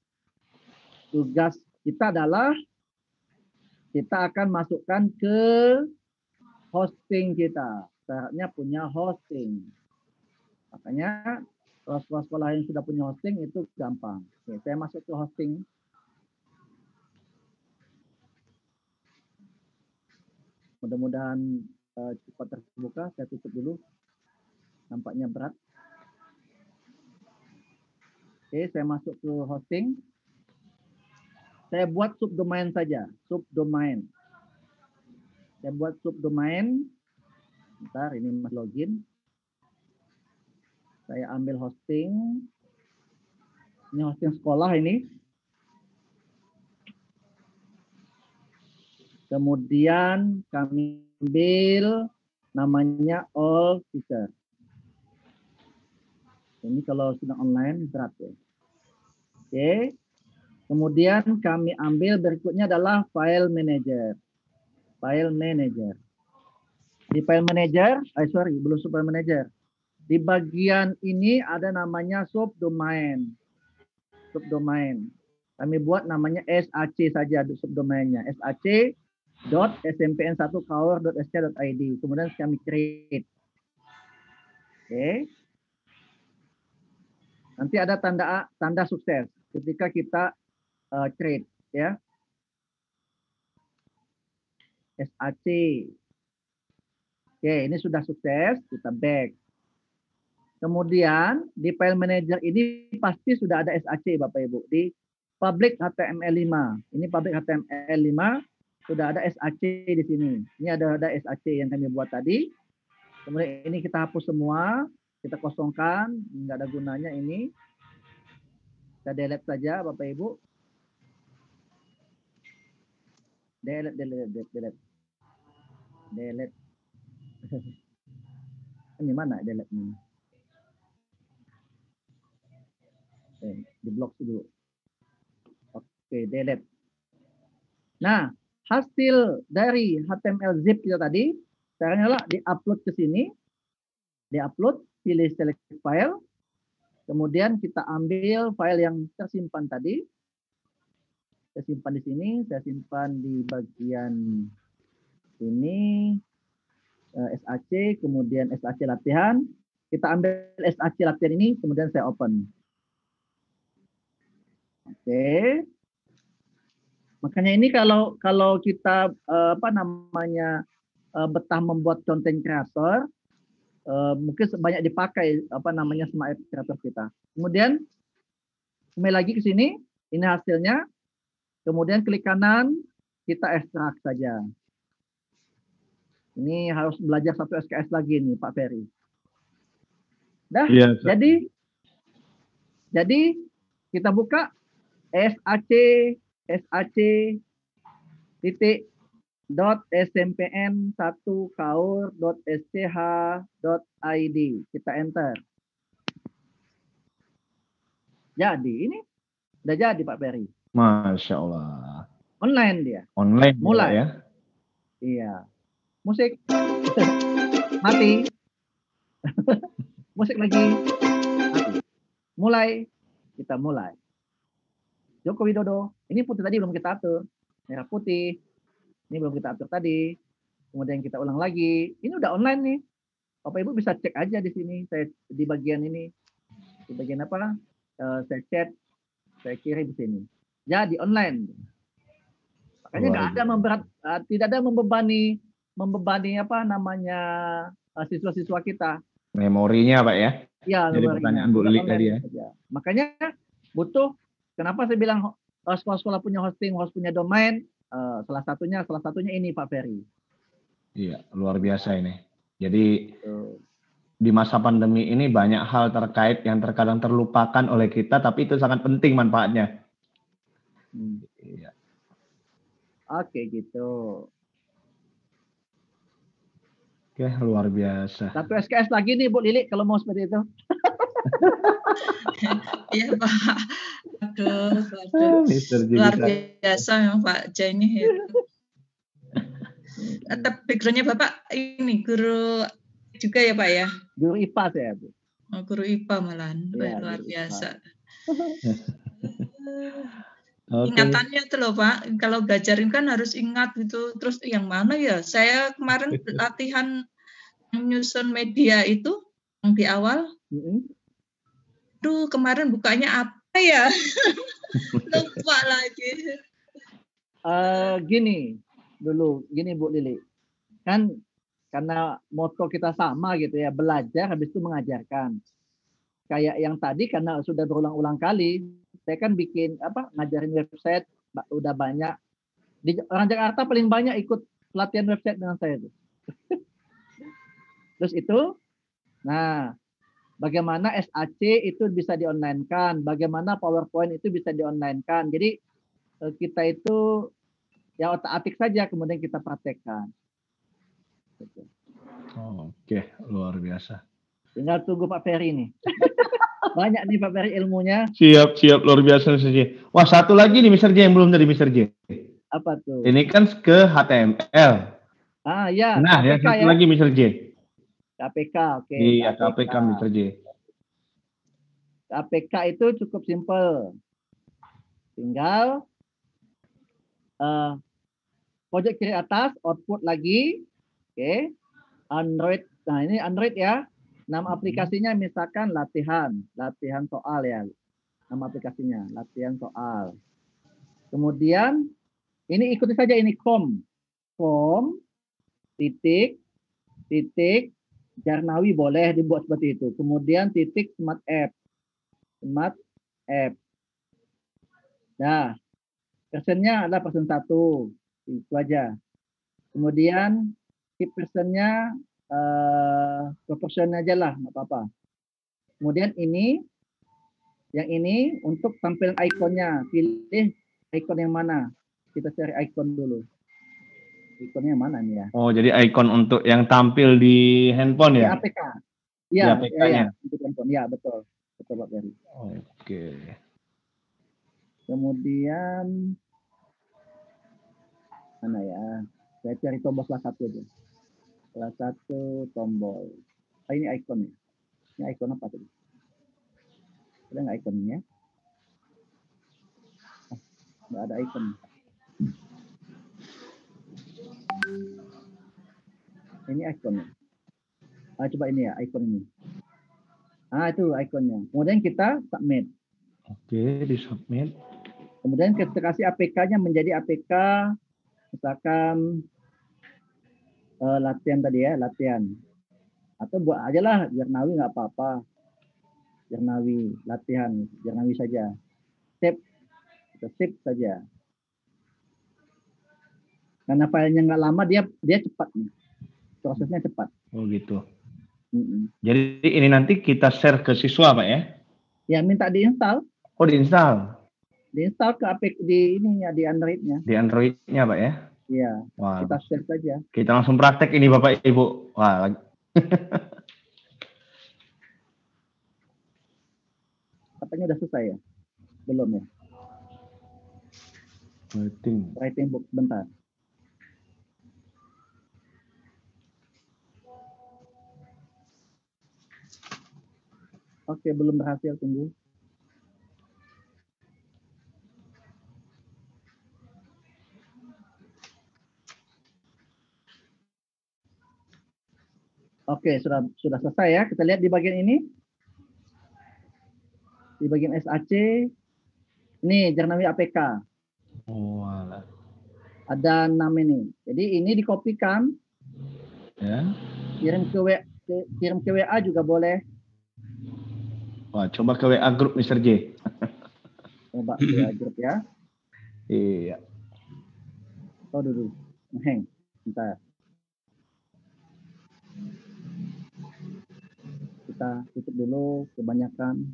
tugas kita adalah kita akan masukkan ke hosting kita. Syaratnya punya hosting. Makanya kalau sekolah yang sudah punya hosting itu gampang. Oke, saya masuk ke hosting. Mudah-mudahan cepat terbuka. Saya tutup dulu. Nampaknya berat. Oke, saya masuk ke hosting. Saya buat subdomain saja. Subdomain. Saya buat subdomain. Bentar, ini mas login. Saya ambil hosting. Ini hosting sekolah ini. Kemudian kami ambil namanya All Teacher. Ini kalau sudah online berat ya. Oke. Kemudian kami ambil berikutnya adalah File Manager. File Manager. Di File Manager, belum File Manager. Di bagian ini ada namanya subdomain. Subdomain. Kami buat namanya SAC saja subdomainnya. sac.smpn1kaur.sk.id. Kemudian kami create. Oke. Nanti ada tanda sukses ketika kita create ya. SAC. Oke, ini sudah sukses, kita back. Kemudian di file manager ini pasti sudah ada SAC Bapak Ibu di public HTML5. Ini public HTML5. sudah ada SAC di sini. Ini ada SAC yang kami buat tadi. Kemudian ini kita hapus semua, kita kosongkan, nggak ada gunanya ini. Kita delete saja, Bapak Ibu. Delete. Ini mana delete ini? Di blok dulu. Oke, delete. Nah, hasil dari HTML zip kita tadi, caranya lah di-upload ke sini. Di-upload, pilih select file. Kemudian kita ambil file yang tersimpan tadi. Saya simpan di sini, saya simpan di bagian ini. SAC, kemudian SAC latihan. Kita ambil SAC latihan ini, kemudian saya open. Oke. Makanya ini kalau kita betah membuat content creator, mungkin banyak dipakai Smart App Creator kita. Kemudian kembali lagi ke sini, ini hasilnya. Kemudian klik kanan, kita ekstrak saja. Ini harus belajar satu SKS lagi nih Pak Ferry. Dah, iya, jadi kita buka sac.smpn1kaur.sch.id. Kita enter. Jadi ini udah jadi Pak Ferry. Masya Allah. Online dia. Online mulai ya. Iya. Musik mati. Musik lagi mati. Mulai, kita mulai. Joko Widodo, ini putih tadi belum kita atur, merah putih, ini belum kita atur tadi. Kemudian kita ulang lagi, ini udah online nih. Bapak Ibu bisa cek aja di sini, saya di bagian ini, di bagian apa? Saya chat, saya kirim di sini. Jadi online. Makanya nggak ada tidak ada membebani siswa-siswa kita. Memorinya Pak ya? Ya, jadi pertanyaan Bu Lili tadi ya. Makanya butuh, kenapa saya bilang sekolah-sekolah punya hosting, host punya domain, salah satunya ini Pak Ferry. Iya, luar biasa ini. Jadi di masa pandemi ini banyak hal terkait yang terkadang terlupakan oleh kita, tapi itu sangat penting manfaatnya. Iya. Oke, gitu. Oke, luar biasa. Satu SKS lagi nih Bu Lili kalau mau seperti itu. Iya Pak. Aduh. Luar biasa memang Pak Jani itu. Backgroundnya Bapak ini guru juga ya Pak ya? Guru IPA saya Bu. Oh, guru IPA malahan. Ya, luar biasa. Ingatannya itu loh Pak, kalau ngajarin kan harus ingat gitu. Terus yang mana ya? Saya kemarin latihan menyusun media itu yang di awal. Duh, kemarin bukanya apa ya? Lupa lagi. Gini Bu Lili. Kan karena moto kita sama gitu ya, belajar habis itu mengajarkan. Kayak yang tadi karena sudah berulang-ulang kali, saya kan bikin ngajarin website udah banyak. Di orang Jakarta paling banyak ikut pelatihan website dengan saya itu. Terus itu, nah bagaimana SAC itu bisa di-online-kan, bagaimana PowerPoint itu bisa di-online-kan. Jadi kita itu ya otak-atik saja kemudian kita praktekkan. Gitu. Oke, luar biasa. Tinggal tunggu Pak Ferry nih. Banyak nih Pak Ferry ilmunya. Siap, luar biasa Mr. J. Wah, satu lagi nih Mr. J yang belum dari Mr. J. Apa tuh? Ini kan ke HTML. Ya. Nah, KPK, satu lagi Mr. J. KPK, oke. Iya, KPK Mr. J. KPK itu cukup simpel. Tinggal pojok kiri atas, output lagi. Oke. Android. Nah, ini Android ya. Nama aplikasinya misalkan latihan soal ya. Nama aplikasinya, latihan soal. Kemudian ini ikuti saja ini com titik Jarnawi boleh dibuat seperti itu. Kemudian titik smart app. Nah, versionnya adalah version 1. Itu aja. Kemudian keep personnya proporsional aja lah, nggak apa-apa. Kemudian yang ini untuk tampilan ikonnya, pilih ikon yang mana. Kita cari ikon dulu. Ikonnya yang mana nih ya? Oh, jadi ikon untuk yang tampil di handphone ya? Di APK. Iya, APK-nya. untuk handphone. Iya, betul. Betul Pak Ferry. Oke. Kemudian mana ya? Saya cari tombol salah satu aja. Salah satu tombol. Ini ikonnya. Ini ikon apa tadi? Ada nggak ikonnya? Nggak ada ikon. Ini ikonnya. Coba ini ya, ikon ini. Itu ikonnya. Kemudian kita submit. Oke, di submit. Kemudian kita kasih APK-nya menjadi APK, misalkan latihan tadi ya, latihan. Atau buat aja lah, Jarnawi nggak apa-apa. Jarnawi, latihan, Jarnawi saja. Save, kita save saja. Karena filenya nggak lama, dia cepat nih. Prosesnya cepat. Oh gitu. Jadi ini nanti kita share ke siswa Pak ya? Ya, minta diinstal. Oh, diinstal. Diinstal ke APK di ininya, di Android-nya. Di Android-nya Pak ya? Iya. Wah, kita share saja. Kita langsung praktek ini Bapak Ibu. Wah. Katanya udah selesai ya? Belum ya? Writing book, bentar. Oke, belum berhasil, tunggu. Oke, sudah selesai ya. Kita lihat di bagian ini. Di bagian SAC. Ini Jarnawi APK. Oh, alah. Ada 6 ini. Jadi ini dikopikan. Ya. Kirim ke WA juga boleh. Wah, coba ke WA grup Mr. J. Coba ke WA grup ya. Iya. Oh, dulu. Hang. Bentar. Kita tutup dulu kebanyakan.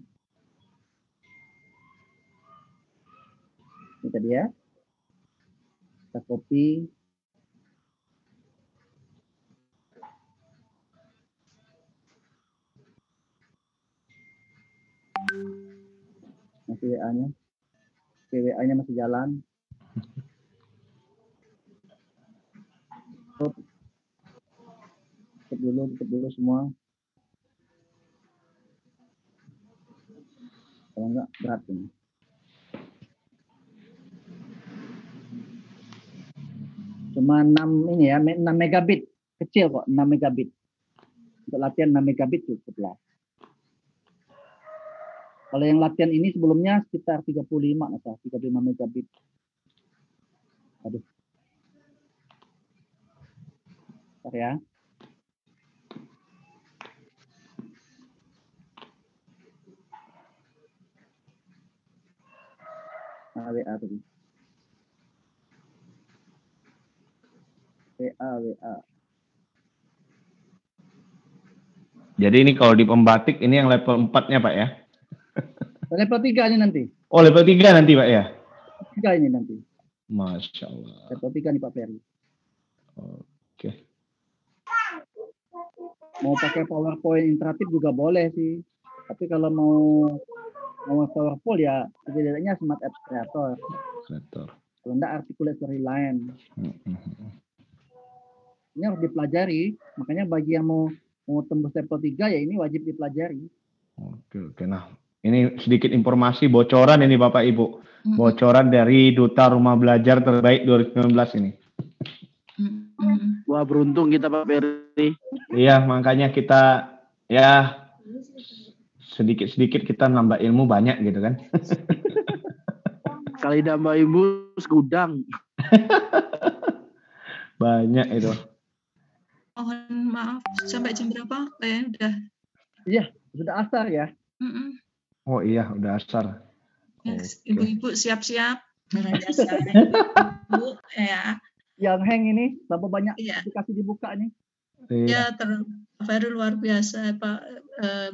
Ini tadi ya. Kita copy. Masih WA-nya. WA-nya masih jalan. Tutup dulu semua. Kalau enggak berat ini. Cuma 6 ini ya, 6 megabit. Kecil kok, 6 megabit. Untuk latihan 6 megabit cukup lah. Kalau yang latihan ini sebelumnya sekitar 35 atau 35 megabit. Aduh. Bentar ya. WA tadi. WA. Jadi ini kalau di pembatik ini yang level 4-nya Pak ya? Level 3 ini nanti. Oh, level 3 nanti Pak ya? 3 ini nanti. Masya Allah. Level 3 nih Pak Ferry. Oke. Mau pakai PowerPoint interaktif juga boleh sih. Tapi kalau mau PowerPoint ya setidaknya Smart Apps Creator. Kalau enggak Articulate Storyline. Ini harus dipelajari. Makanya bagi yang mau tembus level 3 ya ini wajib dipelajari. Oke. Nah, ini sedikit informasi bocoran ini Bapak Ibu. Bocoran dari Duta Rumah Belajar Terbaik 2019 ini. Wah, beruntung kita Pak Ferry. Iya, makanya kita ya sedikit-sedikit kita nambah ilmu banyak gitu kan. Kali nambah ilmu segudang. Banyak itu. Mohon maaf, sampai jam berapa? Kayaknya udah. Iya, sudah asar ya. Oh iya, udah asar. Ibu-ibu siap-siap. Ibu ya. yang hang ini, tambah banyak aplikasi dibuka nih. Ya, baru luar biasa Pak.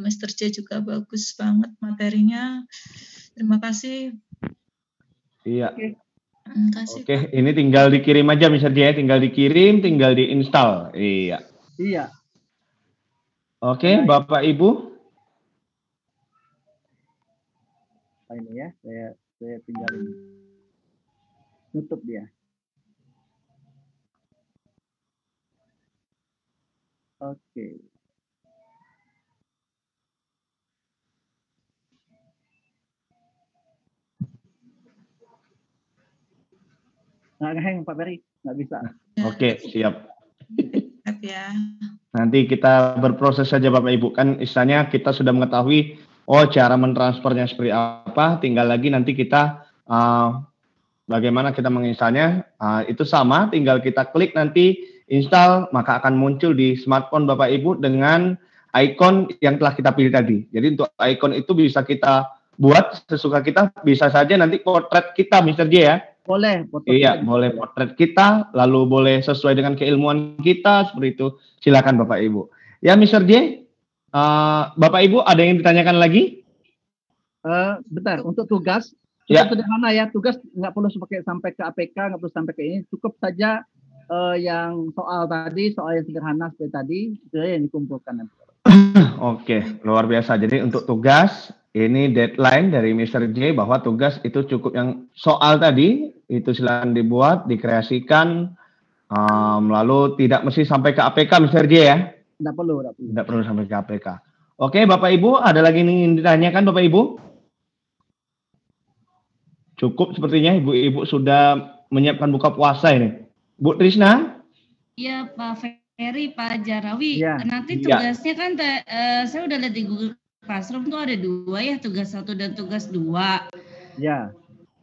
Mr. J juga bagus banget materinya. Terima kasih. Iya. Terima kasih. Oke, ini tinggal dikirim aja Mr. J, tinggal dikirim, tinggal diinstal. Iya. Iya. Oke, Bapak Ibu. Ini ya, saya tinggalin. Nutup dia. Oke. Nggak ngeheng Pak Ferry, nggak bisa. Oke, siap. Siap ya. Nanti kita berproses saja Bapak Ibu. Kan istilahnya kita sudah mengetahui, cara mentransfernya seperti apa, tinggal lagi nanti kita bagaimana kita menginstalnya. Itu sama, tinggal kita klik nanti install, maka akan muncul di smartphone Bapak Ibu dengan icon yang telah kita pilih tadi. Jadi untuk icon itu bisa kita buat sesuka kita, bisa saja nanti potret kita Mr. J ya. Boleh. Iya, boleh potret kita, lalu boleh sesuai dengan keilmuan kita, seperti itu. Silakan Bapak Ibu. Ya Mr. J, Bapak Ibu ada yang ditanyakan lagi? Bentar, untuk tugas, sederhana ya, tugas nggak perlu sampai ke APK, nggak perlu sampai ke ini, cukup saja yang soal yang sederhana seperti tadi, itu yang dikumpulkan nanti. Oke, luar biasa. Jadi untuk tugas, ini deadline dari Mr. J bahwa tugas itu cukup yang soal tadi, itu silakan dibuat, dikreasikan, lalu tidak mesti sampai ke APK Mr. J ya? Tidak perlu. Tidak perlu sampai ke APK. Oke, Bapak Ibu, ada lagi yang ingin ditanyakan Bapak Ibu? Cukup sepertinya Ibu-Ibu sudah menyiapkan buka puasa ini. Bu Trisna? Iya Pak Ferry, Pak Jarawi. Ya. Nanti tugasnya kan saya udah lihat di Google Classroom tuh ada 2 ya, tugas 1 dan tugas 2. Ya.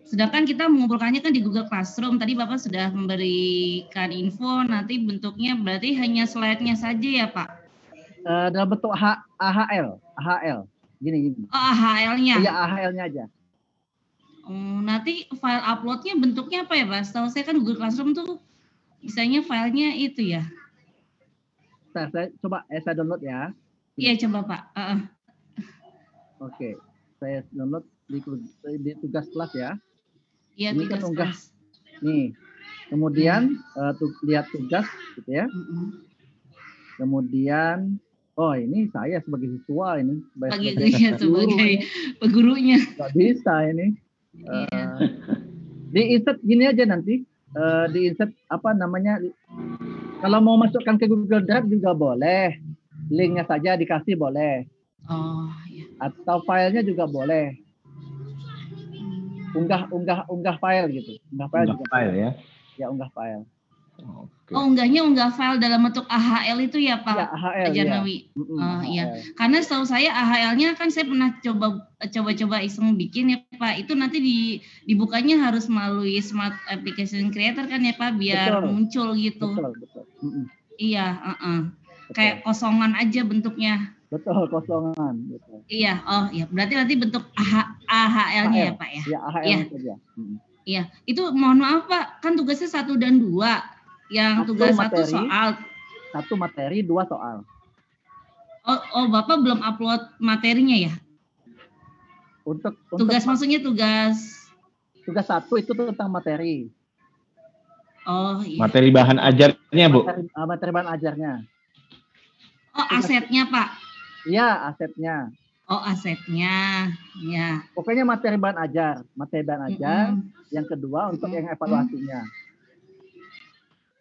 Sedangkan kita mengumpulkannya kan di Google Classroom. Tadi Bapak sudah memberikan info, nanti bentuknya berarti hanya slide-nya saja ya Pak? Dalam bentuk AHL. Gini. Oh, AHL-nya? Iya, AHL-nya aja. Nanti file upload-nya bentuknya apa ya Pak? Setahu saya kan Google Classroom tuh misalnya filenya itu ya. Saya coba saya download ya. Iya coba Pak. Oke, saya download di tugas kelas ya. Iya ini tugas kan unggah. kelas. Nih, kemudian lihat tugas gitu ya. Kemudian, ini saya sebagai siswa ini. Sebagai pegurunya. Nggak bisa ini. Di insert gini aja nanti. Di insert apa namanya? Kalau mau masukkan ke Google Drive juga boleh. Linknya saja dikasih boleh. Oh, ya. Atau filenya juga boleh. Unggah file gitu. Unggah file ya. Ya, unggah file. Okay. Oh, unggahnya file dalam bentuk AHL itu ya Pak? Ya, AHL, Jarnawi. Ya. Iya. Karena setahu saya AHL-nya kan saya pernah coba iseng bikin ya Pak. Itu nanti dibukanya harus melalui Smart Application Creator kan ya Pak, biar muncul gitu. Betul. Iya, kayak kosongan aja bentuknya. Betul, kosongan. Betul. Iya, ya. Berarti nanti bentuk AHL-nya ya Pak ya? Ya, AHL saja. Iya, itu mohon maaf Pak, kan tugasnya 1 dan 2. Yang tugas 1 soal. 1 materi, 2 soal. Oh, Bapak belum upload materinya ya? Untuk maksudnya tugas 1 itu tentang materi. Oh iya. Materi bahan ajarnya Bu? Materi bahan ajarnya. Oh, asetnya Pak? Iya, asetnya. Oh, asetnya, ya. Pokoknya materi bahan ajar. Yang kedua untuk yang evaluasinya.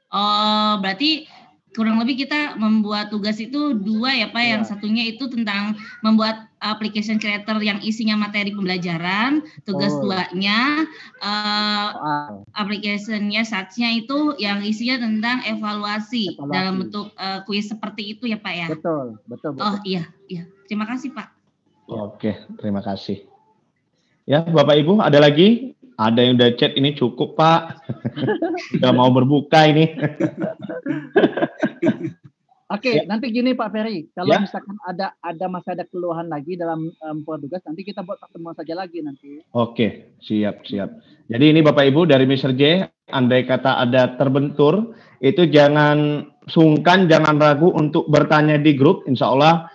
Oh, berarti kurang lebih kita membuat tugas itu 2 ya Pak. Yang satunya itu tentang membuat application creator yang isinya materi pembelajaran. Tugas 2-nya application-nya SATS-nya itu yang isinya tentang evaluasi. Dalam bentuk kuis seperti itu ya Pak ya. Betul. Oh iya. Terima kasih Pak. Oke, terima kasih. Ya, Bapak Ibu, ada lagi? Ada yang udah chat, ini cukup Pak. Udah mau berbuka ini. Oke, nanti gini Pak Ferry, kalau misalkan masih ada keluhan lagi dalam tugas, nanti kita buat pertemuan saja lagi nanti. Oke, siap. Jadi ini Bapak Ibu dari Mr. J andai kata ada terbentur, itu jangan sungkan, jangan ragu untuk bertanya di grup. Insya Allah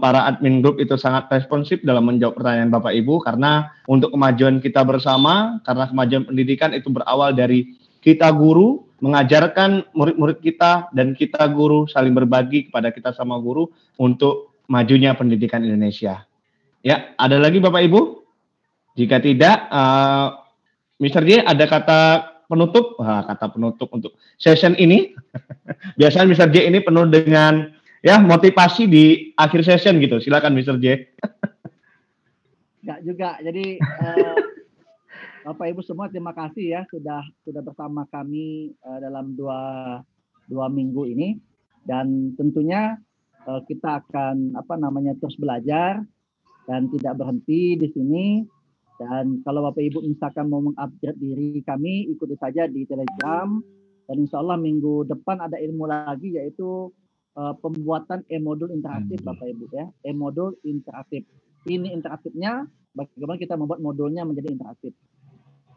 para admin grup itu sangat responsif dalam menjawab pertanyaan Bapak Ibu, karena untuk kemajuan kita bersama, karena kemajuan pendidikan itu berawal dari kita guru mengajarkan murid-murid kita, dan kita guru saling berbagi kepada kita sama guru untuk majunya pendidikan Indonesia. Ya, ada lagi Bapak Ibu? Jika tidak, Mr. J ada kata penutup? Kata penutup untuk session ini. Biasanya Mr. J ini penuh dengan ya motivasi di akhir session gitu. Silakan Mr. J. Enggak juga. Jadi Bapak Ibu semua terima kasih ya sudah bersama kami dalam dua minggu ini, dan tentunya kita akan terus belajar dan tidak berhenti di sini. Dan kalau Bapak Ibu misalkan mau mengupgrade diri kami, ikuti saja di Telegram, dan insya Allah minggu depan ada ilmu lagi, yaitu pembuatan e-modul interaktif Bapak Ibu ya, e-modul interaktif. Ini interaktifnya bagaimana kita membuat modulnya menjadi interaktif.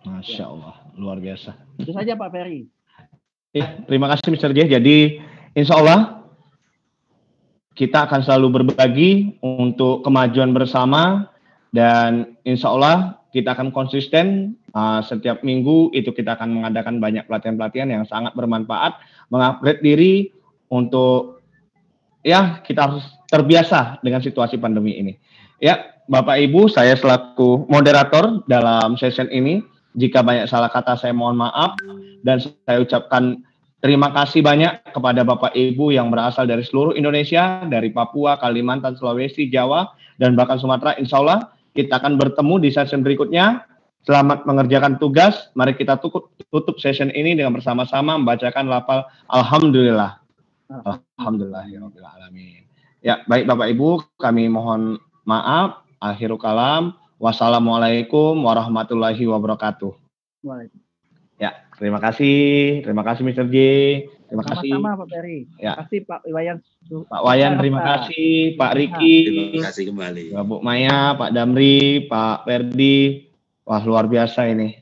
Masya Allah, luar biasa. Itu saja Pak Ferry. Ya, terima kasih Mr. J. Jadi insya Allah kita akan selalu berbagi untuk kemajuan bersama, dan insya Allah kita akan konsisten setiap minggu itu kita akan mengadakan banyak pelatihan-pelatihan yang sangat bermanfaat, mengupgrade diri untuk ya kita harus terbiasa dengan situasi pandemi ini. Ya, Bapak Ibu, saya selaku moderator dalam session ini, jika banyak salah kata saya mohon maaf, dan saya ucapkan terima kasih banyak kepada Bapak Ibu yang berasal dari seluruh Indonesia, dari Papua, Kalimantan, Sulawesi, Jawa, dan bahkan Sumatera. Insya Allah kita akan bertemu di session berikutnya. Selamat mengerjakan tugas. Mari kita tutup session ini dengan bersama-sama membacakan lafal Alhamdulillah. Alhamdulillahirabbil alamin. Ya, baik Bapak Ibu, kami mohon maaf. Akhirul kalam. Wassalamualaikum warahmatullahi wabarakatuh. Ya, terima kasih Mr. J. Terima kasih. Sama-sama Pak Ferry. Ya. Terima kasih Pak Wayan. Pak Wayan, terima kasih. Pak Riki. Terima kasih kembali. Bu Maya, Pak Damri, Pak Ferdi. Wah, luar biasa ini.